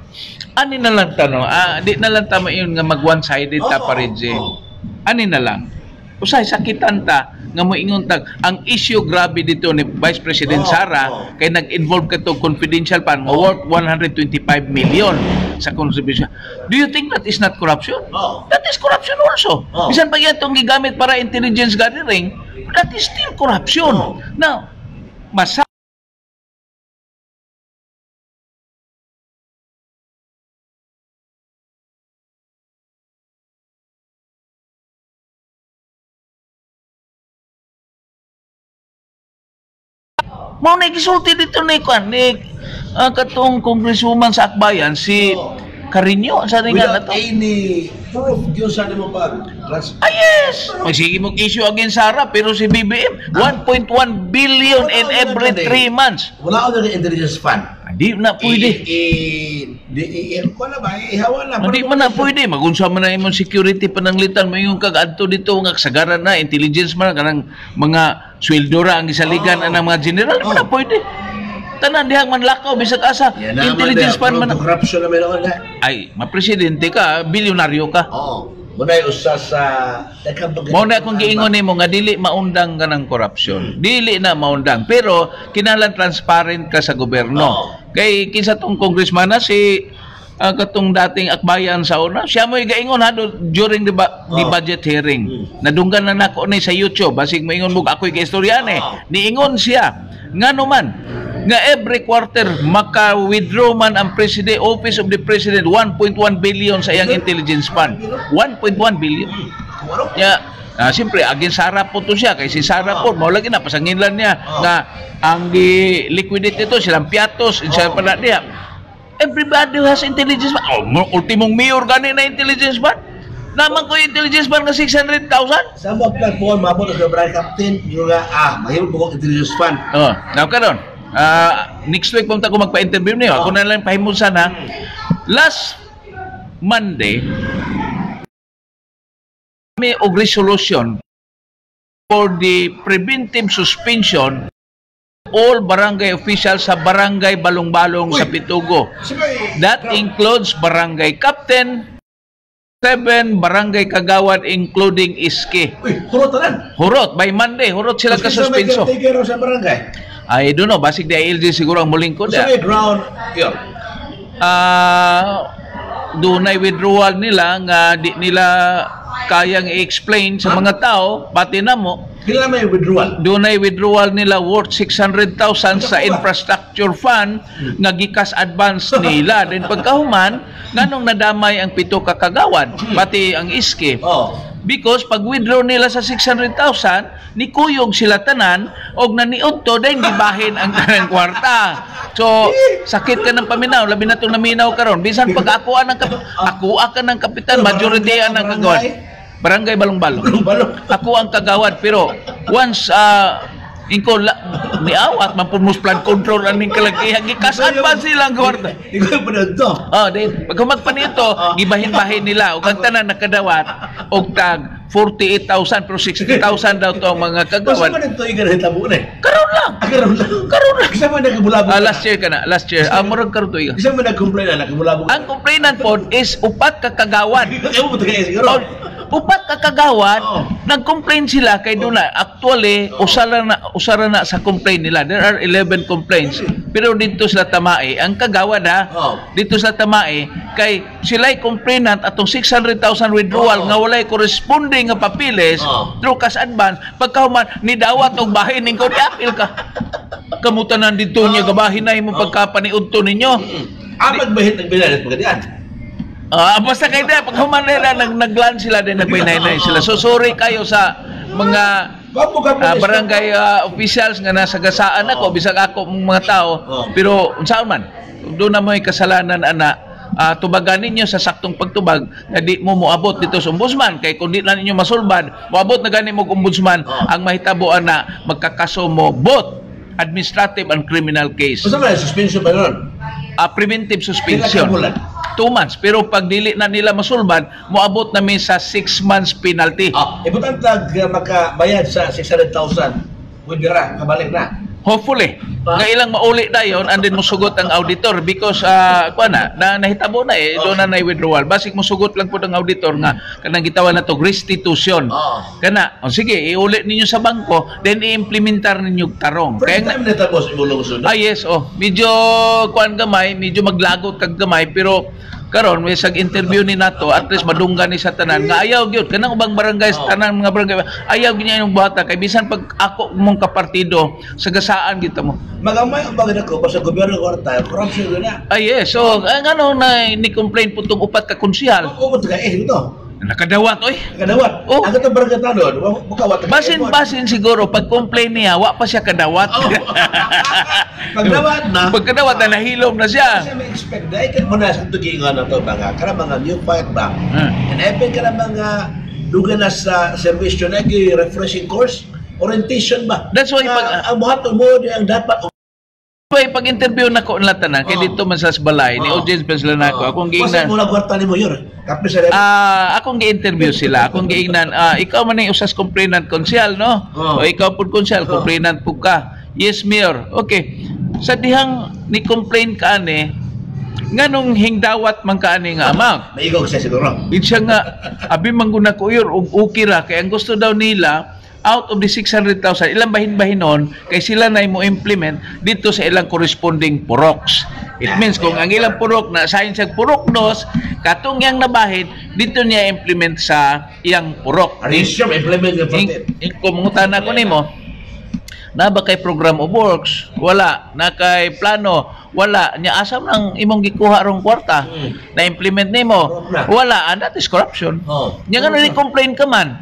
S2: Ani na lang tanong, di na lang tama yun nga mag one-sided ta pareje. Ani na lang. Usay sakitan ta nga moingon tag ang issue grabe dito ni Vice President Sara kay nag-involve kato confidential fund nga worth 125 million sa contribution. Do you think that is not corruption? That is corruption also. Bisan pa yan itong gigamit para intelligence gathering, that is still corruption. Now, mao na gisulti dito ni kan ni katong congresswoman sa Akbayan si Carino sa ringan na to.
S1: Any proof yun sa mo pag
S2: yes! May sige mong issue against Sara pero si BBM 1.1 billion in every 3 months.
S1: Wala ako na intelligence fund.
S2: Di na pwede.
S1: Wala ba? Ihawa na.
S2: Hindi man na pwede. Magunsa man na imong security pananglitan mo yung kag-adto dito nga kasagaran na intelligence man kanang mga sweldora ang isaligan ang mga general. Di man na pwede. Tanan dihang manlakaw bisag asa intelligence fund man.
S1: Corruption na meron na.
S2: Ay, mapresidente ka, bilyonaryo ka.
S1: Munay usa sa
S2: mao na akong giingon nimo nga dili maundang ka ng corruption. Dili na maundang pero kinahanglan transparent ka sa gobyerno. Kay kinsa tong congressman na si katong dating Akbayan sa una, siya mo'y gaingon ha during the budget hearing. Nadunggan na nako ni sa YouTube, basig moingon mo ako'y kaistoryane. Niingon siya ngano man nga every quarter maka-withdraw man ang Office of the President 1.1 billion sa iyang intelligence fund. 1.1 billion. Siyempre, against Sara po to siya. Kay si Sara po, mao lagi na, pasanginlan niya nga ang liquidate ito, silang piatos, siya pala niya. Everybody has intelligence fund. Ultimong mayor gani na intelligence fund. Naman ko yung intelligence fund nga 600,000.
S1: Sa mga platform, mabot na Brad Captain, yung mahimod po intelligence fund.
S2: Now karon, next week punta ko magpa-interview niyo. Ako na lang pahimusan ha. Last Monday, may resolution for the preventive suspension all barangay officials sa barangay Balong-Balong sa Pitugo. That includes barangay captain, 7 barangay kagawad including iske.
S1: Hurot tanan.
S2: Hurot, by Monday, hurot sila kasuspenso.
S1: Tigero sa barangay.
S2: I don't know, basig di ILG siguro ang muling ko.
S1: Sa may ground, yun.
S2: Dunay withdrawal nila nga di nila kayang i-explain sa mga tao, pati na mo.
S1: Kailan may withdrawal?
S2: Dunay withdrawal nila worth 600,000 sa infrastructure fund nga gikas advance nila. Then pagkahuman, nganong nadamay ang 7 ka kagawad, pati ang iske. Because pag withdraw nila sa 600,000, nikuyog sila tanan og naniudto din gibahin ang tanang kwarta. So, sakit ka ng paminaw, labi na itong naminaw karon. Bisan pag akuan ng kapitan, majority ang kagawad. Barangay Balong-Balong. Ako ang kagawad, pero once ingko niawat mapumus flood control aning kalagihan gikasan pa silang kwarta.
S1: Ikaw pa na ito.
S2: Then pag humagpa nito, gibahin-bahin nila ug ang tanan nakadawat og tag 48,000 pero 60,000 daw to ang mga kagawad.
S1: Basta man ito ikanahitabo na eh.
S2: Karon lang.
S1: Karon lang. Isa man nagkabulabog.
S2: Last year kana, last year. Murag karon to iga.
S1: Isa man nagcomplain na nagkabulabog.
S2: Ang complainant pod is upat ka kagawad.
S1: Ayaw mo tagay siguro.
S2: Upat ka kagawad, nag-complain sila kay doon na. Actually, usara na sa complaint nila. There are 11 complaints. Pero dito sila tamae. Ang kagawad dito sila tamae, kay sila'y complainant atong 600,000 withdrawal nga walay corresponding nga papilis through cash advance. Pagkahuman, nidawat og bahin ning ko apil ka. Kamutanan dito niya gabahin na mo pagkapaniudto ninyo.
S1: Apat bahit nagbilalit pagkadian.
S2: Basta kayo na, pag human nila, naglan sila din, nagbaynay sila. So, sorry kayo sa mga barangay officials nga nasa gasaan ako, bisag ako mga tao, pero saan man, doon na mo yung kasalanan, tubagan ninyo sa saktong pagtubag na di mo moabot dito sa ombudsman. Kaya kung di na ninyo masulbad, moabot na gani mo ombudsman, ang mahitabuan na magkakaso mo both administrative and criminal case.
S1: Basta ba, suspension ba yun?
S2: Preventive suspension. 2 months. Pero pag dili na nila masulbad, moabot namin sa 6 months penalty.
S1: Ibutan tag makabayad sa 600,000. Pwede ra, kabalik na.
S2: Hopefully. Nga ilang mauli na yun, and then musugot ang auditor because, nahitabo na doon na withdrawal. Basig musugot lang po ng auditor nga, kanang gitawan na to restitution. Kana, sige, iulit ninyo sa bangko, then i-implementar ninyo tarong.
S1: First time na tapos imulong sunod?
S2: Yes, medyo gamay, medyo maglagot kag gamay, pero karon may interview ni nato, at least madunggan ni sa tanan nga ayaw gyud kanang ubang barangay sa tanan mga barangay ayaw gyud niya yung buhata kay bisan pag ako mong kapartido sa gasaan kita mo
S1: magamay ang bagay nako basta gobyerno kwarta corruption na.
S2: Yes, so ano na ni complain putong upat ka konsyal.
S1: Ubot ka ito.
S2: Nakadawat
S1: Nakadawat. Ang katong barangay tanon, mukawat.
S2: Basin siguro pag complain niya, wa pa siya kadawat. Pagkadawat na nahilom na siya.
S1: Kasi may expect na ikan mo na sa tugingan na ito mga new fight ba? And even ka na mga dugan na sa servisyo na refreshing course, orientation ba?
S2: That's why
S1: ang buhat mo ang dapat
S2: pag-interview na ko nila tanan kay dito man sa balay ni audience pa sila nako akong giingnan
S1: mo kwarta nimo yun kape sa
S2: akong gi-interview sila akong giingnan ikaw man ni usas complainant konsyal no o ikaw pud konsyal complainant pud ka yes mayor okay sa dihang ni complain ka ani nganong hingdawat man ka ani nga amount
S1: maigo siya siguro
S2: siya nga abi mangguna ko yor og okay ra kay ang gusto daw nila out of the 600,000, ilang bahin-bahinon kay sila na mo implement dito sa ilang corresponding puroks. It means kung ang ilang purok na assign sa purok nos, katong yang nabahin, dito niya implement sa iyang purok.
S1: Implement yung partit.
S2: Kung mangutan ako nimo, na ba kay program of works? Wala. Na kay plano? Wala. Nya asam nang imong gikuha rong kwarta na implement nimo? Wala. And that is corruption. Nya nga ni-complain ka man.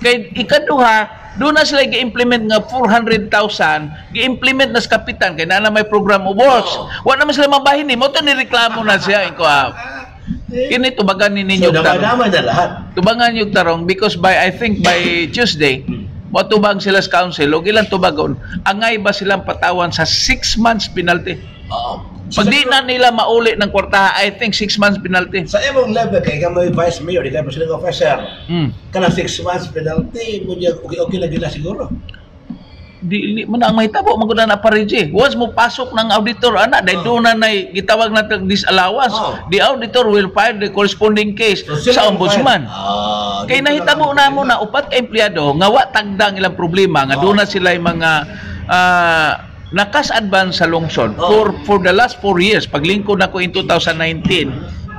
S2: Kay ikaduha, doon na sila gi-implement nga 400,000, gi-implement na sa kapitan kay na may program of works. Wa naman sila mabahin ni mo to nireklamo na siya inko. Kini tubagan ni ninyo tarong.
S1: Damay na lahat.
S2: Tubangan yung tarong because I think by Tuesday matubang sila sa council o ilang tubagon, angay ba silang patawan sa 6 months penalty? Pag di na nila mauli ng kwartaha, I think 6 months penalty.
S1: Sa imong level, kay ka may vice mayor, di ka presiding officer, ka na 6 months penalty, okay lagi na siguro.
S2: dili man ang mahitabo magud na parije. Once mo pasok ng auditor ana dahil doon na gitawag natin disallowance, the auditor will file the corresponding case sa ombudsman. Kay nahitabo na mo na upat ka empleyado nga wa tagdang ilang problema nga doon na sila mga nakas-advance sa lungsod for the last 4 years. Paglingkod nako in 2019,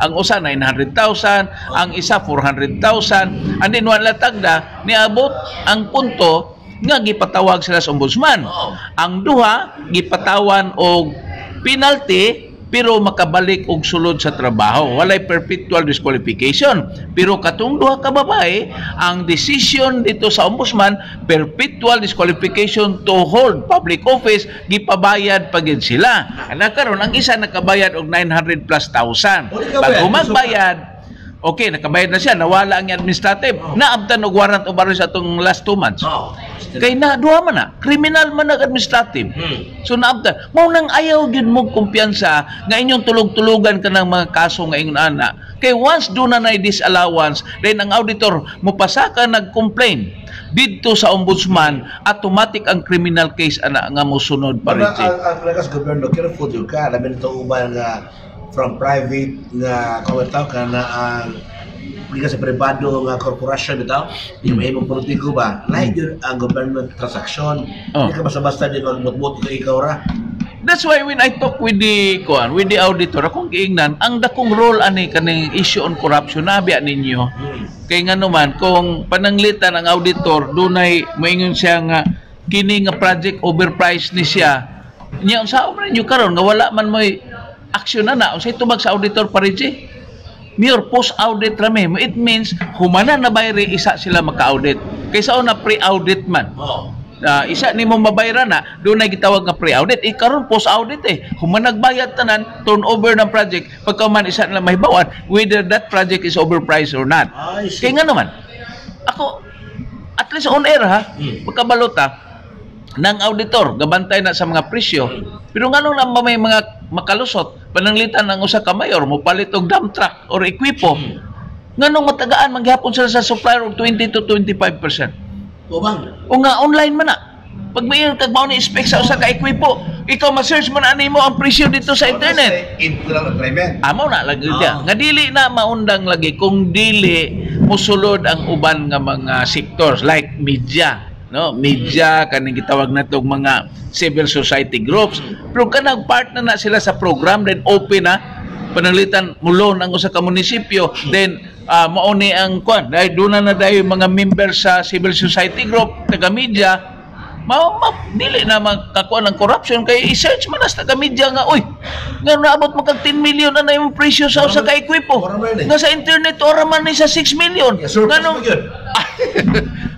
S2: ang usa 900,000, ang isa 400,000, and then wala tagda niabot ang punto nga gipatawag sila sa ombudsman. Ang duha gipatawan og penalty pero makabalik og sulod sa trabaho. Walay perpetual disqualification. Pero katong duha ka babae, ang decision dito sa ombudsman, perpetual disqualification to hold public office, gipabayad pagid sila. Ana karon ang isa nakabayad og 900 plus thousand. Pag magbayad, okay, nakabayad na siya, nawala ang administrative. Naabtan og warrant of arrest atong last 2 months. Kay na duha man na, criminal man ang administrative. So naabtan. Mao nang ayaw gyud mo kumpiyansa nga inyong tulog-tulugan kanang mga kaso nga ingon ana. Kay once do na nay disallowance, then ang auditor mo pasaka nag-complain didto sa ombudsman, automatic ang criminal case ana nga mosunod pa rin.
S1: Ang lakas gobyerno careful jud ka, labi nito uban nga from private nga kawataw ka na ang sa privado nga korporasyon bitaw yung mahimong politiko ba lahi yun ang government transaction. Hindi ka basta-basta din magmutmut ka ikaw ra.
S2: That's why when I talk with the auditor, akong giingnan ang dakong role ani kaning issue on corruption nabiya ninyo. Kay nga naman kung pananglitan ang auditor dunay moingon siya nga kini nga project overpriced ni siya. Nya unsa man ninyo karon nga wala man moy aksyon na unsay tubag sa auditor parije. Mayor post-audit rami. It means humana na bayri isa sila maka-audit. Kaysa na pre-audit man. Isa nimo mabayran na, doon na gitawag nga pre-audit. Karon post-audit Humana nagbayad tanan, turnover ng project, pagka man isa na mahibawan, whether that project is overpriced or not. Kaya nga naman, ako, at least on air pagkabalota, ng auditor, gabantay na sa mga presyo. Pero nga nung may mga makalusot, pananglitan ng usa ka mayor, mopalit og dump truck or ekwipo, nga nung matagaan, maghapon sila sa supplier og 20 to 25%. O nga, online man na. Pag may kagmao ni spec sa usa ka ekwipo, ikaw ma-search man ani mo ang presyo dito sa internet. Amo na lagi dia. Nga dili na maundang lagi kung dili mosulod ang uban nga mga sectors like media. Media kaning gitawag natong mga civil society groups, pero kanang part na sila sa program, then open na panalitan mulon ang usa ka munisipyo, then mauni ang kwan dahil doon na dahil mga members sa civil society group taga media dili na makakuha ng corruption kay i-search man as taga media nga nga naabot magkag 10 million na yung presyo sa usa ka ekwipo nga sa internet ora man ni sa 6 million ganong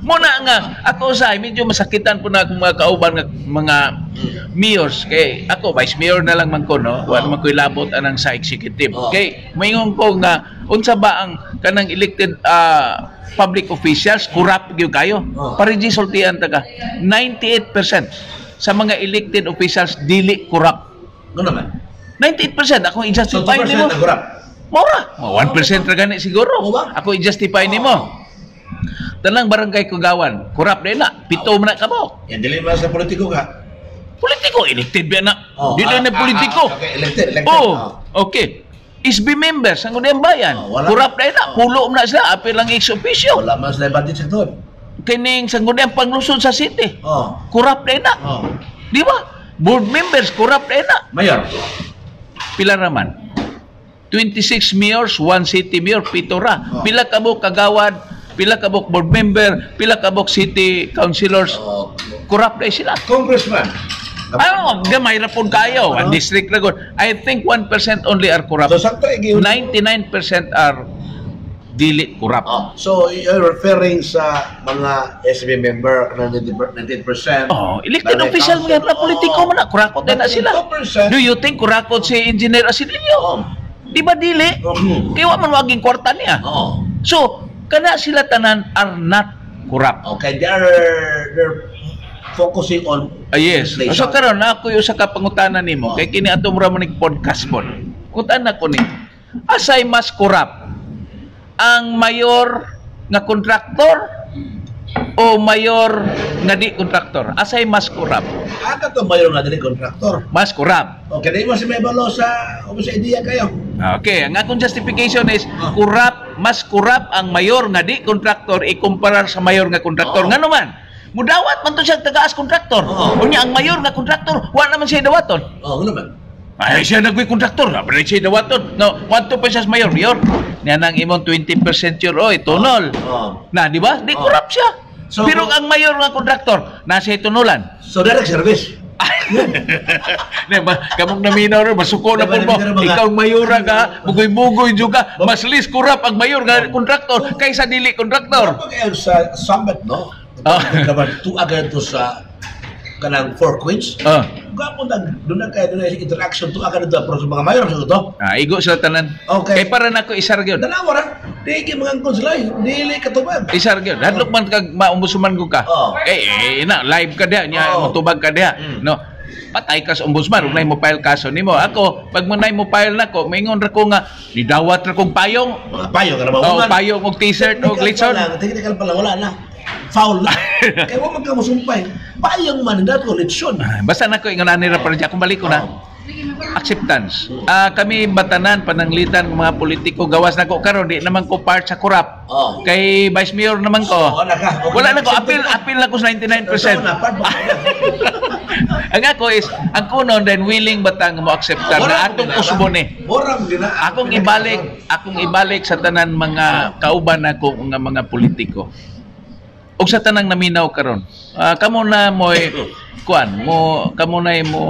S2: muna nga ako medyo masakitan po na akong mga kauban nga mga mayors kay ako vice mayor na lang man ko wala man ko ilabot anang sa executive kay maingon ko nga unsa ba ang kanang elected public officials corrupt gyud kayo pariji sultian taga 98% sa mga elected officials dili corrupt
S1: naman
S2: 98% ako i-justify nimo mora 1% ra gani siguro ako i-justify nimo. Tanang barangay Kugawan, corrupt din na. Pito man na kamo.
S1: Yan, dili man sa politiko ka.
S2: Politiko, elected ba na? Dili na politiko.
S1: Okay, elected.
S2: Okay. SB members, ang unang bayan. Corrupt din na. Pulo na sila. Apil lang ex-officio.
S1: Wala man sila budget sa doon.
S2: Kining sangguniang panglusod sa city. Corrupt din na. Di ba? Board members, corrupt din na.
S1: Mayor.
S2: Pila naman? 26 mayors, 1 city mayor, pito ra. Pila kabo kagawad, pila kabok board member, pila kabok city councilors, corrupt na sila.
S1: Congressman.
S2: Gamay ra pud kayo. Ang district na I think 1% only are corrupt.
S1: So, sakto
S2: 99% are dili corrupt.
S1: So, you're referring sa mga SB member na 19%?
S2: Elected official mga na politiko man na. Kurakot din na sila. Do you think kurakot si Engineer Asilio? Di ba dili? Kaya man maging kwarta niya. So, kana sila tanan are not corrupt.
S1: Okay, they're focusing on
S2: yes. So karon ako yung sa kapangutanan nimo kay kini ato mura manig podcast mo. Utan ko ni. Asay mas corrupt ang mayor nga kontraktor o mayor nga di kontraktor? Asay mas kurap?
S1: Aka to mayor nga dili kontraktor.
S2: Mas kurap.
S1: Okay, di mo si may balo sa idea kayo.
S2: Okay, ang akong justification is mas kurap ang mayor nga di kontraktor ikumparar sa mayor nga kontraktor. Nga naman, mudawat man to siya tagaas kontraktor. Unya ang mayor nga kontraktor, wa naman siya dawaton.
S1: Nga naman.
S2: Ay, siya nagwi kontraktor, pero siya dawaton. No, 1-2 pesos mayor, Niya nang imong 20% yun, tunol. Na, di ba? Di kurap siya.
S1: So,
S2: pero ang mayor nga kontraktor, nasa tunulan.
S1: So, direct service.
S2: Kamong naminaw rin, masuko na po mo. Ikaw ang mayora ka, mugoy-mugoy juga. Mas least kurap ang mayor nga kontraktor kaysa dili kontraktor.
S1: Kapag sa summit, no? Kapag tuagan ito sa kanang Four Queens, gwapo doon na kayo, doon na interaction, tuagan ito sa mga mayor sa ito.
S2: Igo sila tanan.
S1: Okay.
S2: Kaya para na ko isar yun.
S1: Dalawa ra, di mga konsulay, dili katubag.
S2: Isar yun. Hadlok man kag maumbusuman ko ka. Live ka diya, mutubag ka diya. No? Patay ka sa ombudsman, ug nay mo file kaso nimo. Ako, pag man nay mo file nako, maingon ra ko nga nidawat ra kong payong.
S1: Mga payong kana ba?
S2: Payong og t-shirt og litson.
S1: Technical pala wala na. Foul na. Kaya wa man ka mosumpay. Payong man dato litson.
S2: Basta nako ingon ani ra para akong balik ko na. Acceptance. Kami batanan pananglitan ng mga politiko gawas nako karon di naman ko part sa kurap. Kay Vice Mayor naman ko. Wala na ko appeal na ko sa 99%. Ang ako is ang kuno then willing batang mo acceptar na atong usbo ni. Akong ibalik sa tanan mga kauban nako nga mga politiko. Og sa tanang naminaw karon. Kamo na mo'y kamo na mo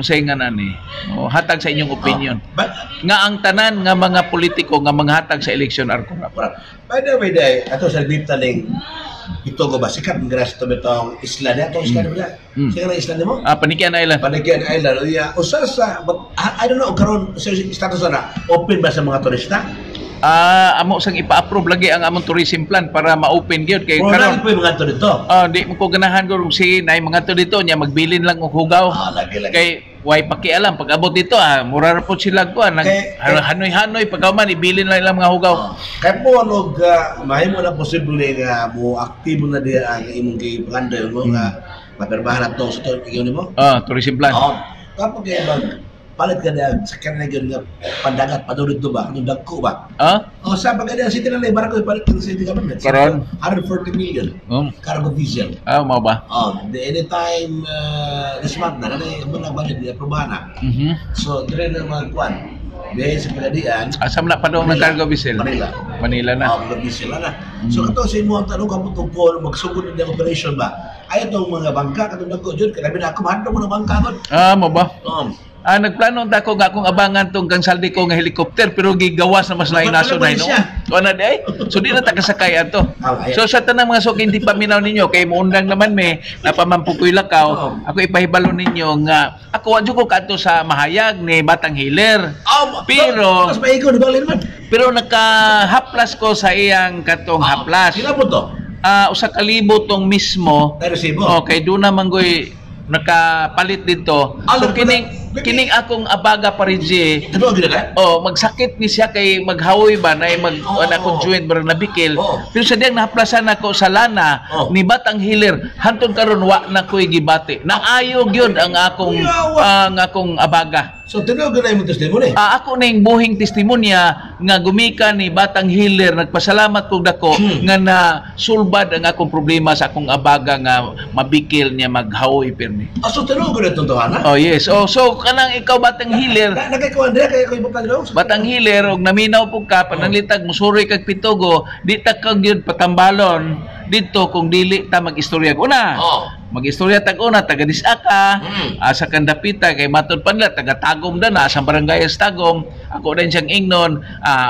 S2: say nga nani. Hatag sa inyong opinion. Nga ang tanan nga mga politiko nga manghatag sa eleksyon are corrupt.
S1: By the way, ato sa diptaling ito ko ba sikat ng grass to betong isla niya to isla niya. Sikat ng isla mo?
S2: Panikian Island.
S1: Panikian Island. Usa sa I don't know karon sa status na open ba sa mga turista?
S2: Amo sang ipa-approve lagi ang among tourism plan para ma-open gyud kay
S1: karon. Po mga to dito.
S2: Di mo ko ganahan ko si nay mga to dito nya magbilin lang og hugaw.
S1: Lagi.
S2: Kay way pakialam pag abot dito mura ra po sila ko hanoy-hanoy pagkaman ibilin lang ilang mga hugaw.
S1: Kay po mahimo na posible nga mo aktibo na diha ang imong gipangandoy mo nga maperbahan ato sa to nimo.
S2: Tourism plan.
S1: Kapag palit ka na sa kanagyan nga pandagat padulod to ba? Anong dagko ba? Sa pagkada city na labara ko palit ng city government.
S2: Karon
S1: 140 million. Cargo diesel.
S2: Mao ba?
S1: Anytime this month na mo na budget di aprobahan na. So dire na mga kwan. Biyahe sa Pagadian.
S2: Asam na pa daw ng cargo diesel? Manila na.
S1: Cargo diesel na. So kato sa imo ang tanong ka tungkol magsugod na operation ba? Ay itong mga bangka katong dagko jud kay na ako mahadlok mo na bangka kon.
S2: Mao ba? Nagplano ta ko nga akong abangan tong kang saldi ko nga helicopter pero gigawas na mas lain naso na no. Ano day? So di na ta kasakay ato. So sa tanang mga suki hindi paminaw ninyo kay muundang naman me napamampukoy lakaw. Ako ipahibalo ninyo nga ako adyo ko kadto sa mahayag ni Batang Hiler. Pero pero nakahaplas ko sa iyang katong haplas.
S1: Sila po to?
S2: Usa ka libo tong mismo. Kay do na manggoy nakapalit dito. So kining akong abaga parije. Magsakit ni siya kay maghawoy ba na akong joint bara nabikil. Pero sa diyang nahaplasan ako sa lana ni Batang Hiler hantod karon wa na koy gibati. Naayo gyud ang akong abaga.
S1: So tinuod na imong testimony.
S2: Ako na yung buhing testimonya nga gumika ni Batang Hiler nagpasalamat kog dako nga na sulbad ang akong problema sa akong abaga nga mabikil niya maghawoy pirmi.
S1: So tinuod na tuntuhan
S2: yes. So kanang ikaw Batang Hiler.
S1: Nagay-kuan dire kay koy
S2: Batang Hiler og naminaw pug ka pananglitag musuroy kag pitugo di ta kag gyud patambalon dito kung dili ta mag-istorya una. Mag-istorya tag una taga Disaka, sa Kandapita kay matud pa nila taga Tagum na sa barangay Tagum. Ako din siyang ingnon.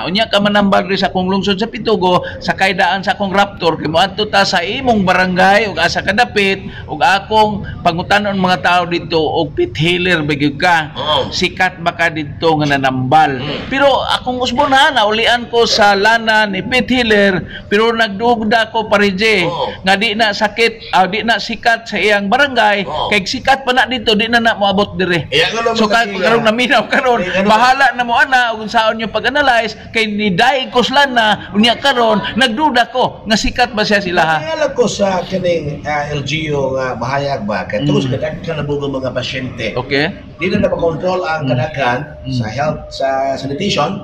S2: Unya ka manambal ri sa akong lungsod sa Pitugo, sa kaydaan sa akong Raptor kay moadto ta sa imong barangay ug asa Kandapit ug akong pangutanon mga tao dito og pit healer bagyo ka. Sikat baka dito nga nanambal. Pero akong usbonan naulian ko sa lana ni pit healer pero nagdugda ko parije nga di na sakit, di na sikat sikat sa iyang barangay, kay sikat pa na dito, di na moabot dire. So karong naminaw karon, bahala na mo ana kung saan yung pag-analyze kay ni Day Kuslan na unya karon nagduda ko nga sikat ba siya sila.
S1: Alam ko sa kaning LGU nga bahayag ba kay tungod sa kanabugong mga pasyente.
S2: Okay.
S1: Di na makontrol ang kanakan sa health, sa sanitation.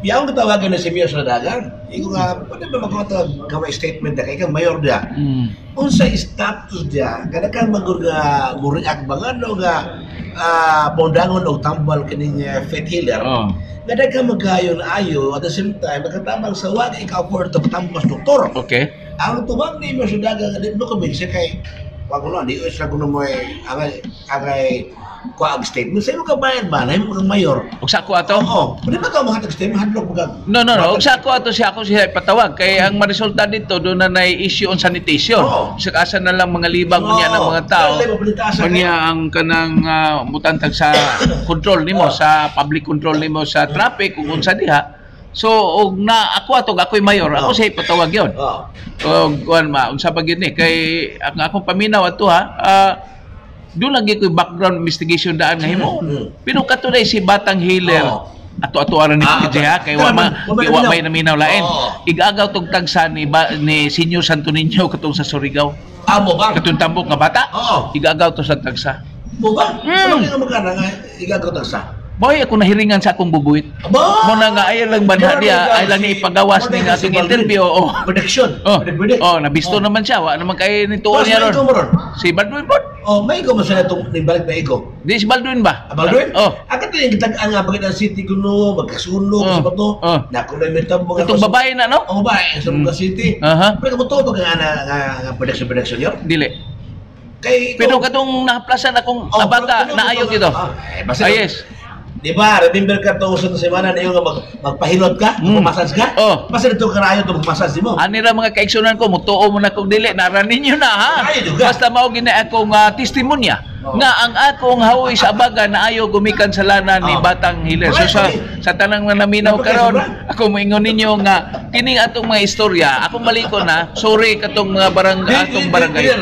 S1: Yang katawagan na si Mayor sa dagan. Iko nga, pwede ba magkakatawag kaway statement na kay kang mayor dia? Unsa status dia? Kanakan magurga muriak bangano nga pondangon og tambal kining faith healer. Kada ka magayo na ayo at the same time magkatabang sa wag ika-afford to tambas doktor.
S2: Okay.
S1: Ang tubag ni Mayor sa dagan di mo kumbinsi kay wag no di usra kuno mo agay kuha ang statement. Sa'yo ka bayan ba? Nahin mo kang mayor.
S2: Ug sa ako ato?
S1: Oo. Pwede ba ka mahatag statement? Hadlok mo ka?
S2: No. Ug sa ako ato siya ipatawag. Kaya ang maresulta dito, doon na issue on sanitation. Sa kasa na lang mga libang niya ng mga tao. Kanya ang kanang mutantag sa control nimo, sa public control nimo sa traffic, kung unsa diha. So, og na ako ako'y mayor, ako siya ipatawag yon. Og unsa pa gyud ni kay ang akong paminaw ato doon lagi ko background investigation daan nga himo. Pero katunay si Batang Healer ato aran ni PJ kay wa may naminaw lain. Igagaw tog tagsa ni Senyor Santo Niño katong sa Surigao.
S1: Amo ba?
S2: Katong tambok nga bata. Igagaw to sa tagsa.
S1: Mo ba? Ano nga magana nga igagaw tagsa?
S2: Boy, ako nahiringan sa akong bubuit. Mo na nga ay lang banha dia, ay lang ni ipagawas ni ating interview.
S1: Prediction.
S2: Nabisto naman siya. Wa naman kay nituon niya ron. Si Baldwin po.
S1: May iko mo sa itong nibalik na iko.
S2: Di si Baldwin ba?
S1: Baldwin? Agad yung kitagaan nga Bukidnon City kuno, magkasunog, sa bato. Nakuloy may tambong.
S2: Itong babae na, no?
S1: Babae, sa Bukidnon City. Pero mo to nga prediction yun?
S2: Dili. Pero katong naplasan akong abata na ayog ito. Yes.
S1: Di ba, remember ka itong usap na semana na yung magpahilot ka, magpamassage ka? Basta ito karayo ito magmassage mo.
S2: Ani ra mga kaigsunan ko, mutuo mo na kong dili, naranin nyo na ha. Basta mao gina akong testimonya nga ang akong hawoy sa abaga na ayaw gumikan sa lana ni Batang Healer. So sa tanang na naminaw karon, ako moingon ninyo nga kining atong mga istorya, akong baliko na, sorry katong mga atong barangay.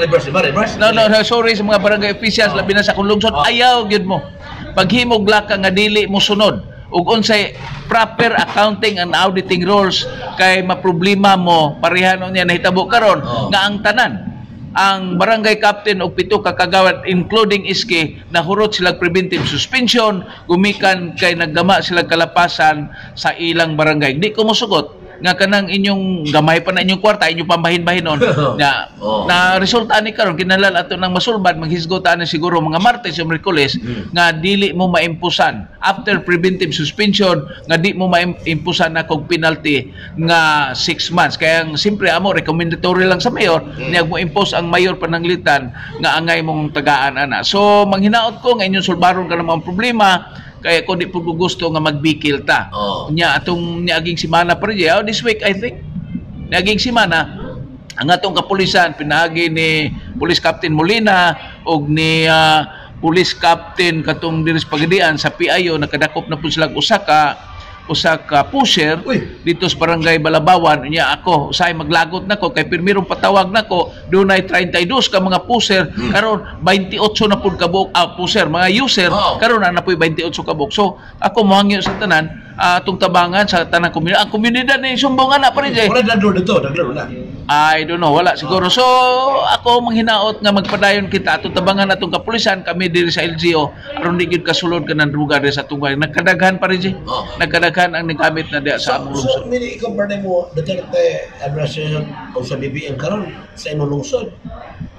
S2: No, sorry sa mga barangay officials, labi na sa akong lungsod, ayaw gyud mo. Paghimog laka nga dili mo sunod ug unsay proper accounting and auditing rules kay maproblema mo parehanon niya nahitabo karon nga ang tanan ang barangay captain og 7 ka kagawad including iski nahurot sila preventive suspension gumikan kay naggama sila kalapasan sa ilang barangay. Di ko mosugot nga kanang inyong gamay pa na inyong kwarta inyong pambahin-bahinon na resulta ni karon kinahanglan ato nang masulbad maghisgotaan na siguro mga Martes o Miyerkules nga dili mo maimpusan after preventive suspension nga di mo maimpusan na kog penalty nga 6 months kaya simpre amo recommendatory lang sa mayor niya mo impose ang mayor pananglitan nga angay mong tagaan ana. So manghinaot ko nga inyong sulbaron ka ng mga problema kaya ko di po gusto nga magbikil ta. Nya atong niaging semana pa rin. This week I think niaging semana ang atong kapulisan pinagi ni Police Captain Molina og ni Police Captain katong diris Pagadian sa PIO nakadakop na po sila usa ka pusher dito sa barangay Balabawan niya ako usay maglagot nako kay pirmirong patawag nako dunay 32 ka mga pusher karon 28 na pud ka buok pusher mga user karon na napoy 28 ka buok so ako mohangyo sa tanan atong tabangan sa tanang komunidad ang komunidad ni sumbongan na pa rin
S1: wala daglo na
S2: I don't know wala siguro so ako manghinaot nga magpadayon kita atong tabangan atong kapulisan kami diri sa LGO aron di gid kasulod kanang lugar sa tunggal nagkadaghan pa rin nagkadaghan ang nagamit na diya sa among lungsod.
S1: So, mini i-compare mo Duterte administration o sa BBM karon sa imong lungsod.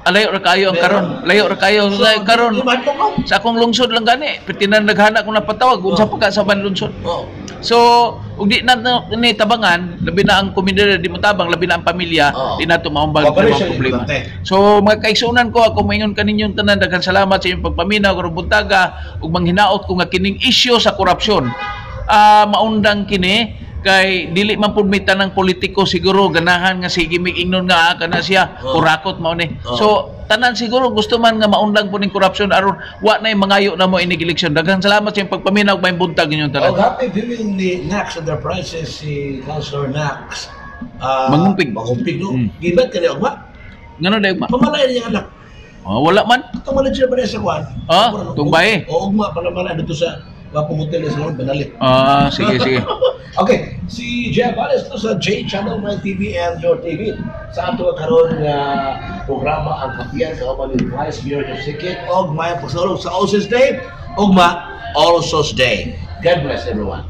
S2: Layo ra kayo ang karon. Layo ra kayo karon. Sa akong lungsod lang gani. Pitinan naghana ko napatawag unsa pa ka sa ban lungsod. So, ug di na ni tabangan, labi na ang komunidad di mo tabang, labi na ang pamilya, di na to maumbag ng problema. So, mga kaigsunan ko ako moingon kaninyong tanan daghan salamat sa inyong pagpaminaw karong buntaga ug manghinaot ko nga kining issue sa korupsyon. Maundang kini kay dili man pud may tanang politiko siguro ganahan nga sige mig-ingnon nga kana siya kurakot mao ni. So tanan siguro gusto man nga maundang pud ning corruption aron wa nay mangayo na mo inig eleksyon. Daghang salamat sa inyong pagpaminaw may buntag inyong tanan.
S1: Happy viewing ni Nax Enterprises si Councilor Nax.
S2: Mangumpig
S1: no. Gibat kani og ba?
S2: Ngano day ba?
S1: Pamalay niya anak.
S2: Wala man.
S1: Itong manager ba niya sa kwan?
S2: Tumbay.
S1: O ugma pa naman dito sa Wapumotel sa mga banali.
S2: Sige.
S1: Okay, si Jeff Valles to sa J Channel My TV and Your TV. Sa ato karon nga programa ang kapiyan kauban ni Vice Mayor of Sikit og may pasulong sa Osos Day ug ma All Sos Day. God bless everyone.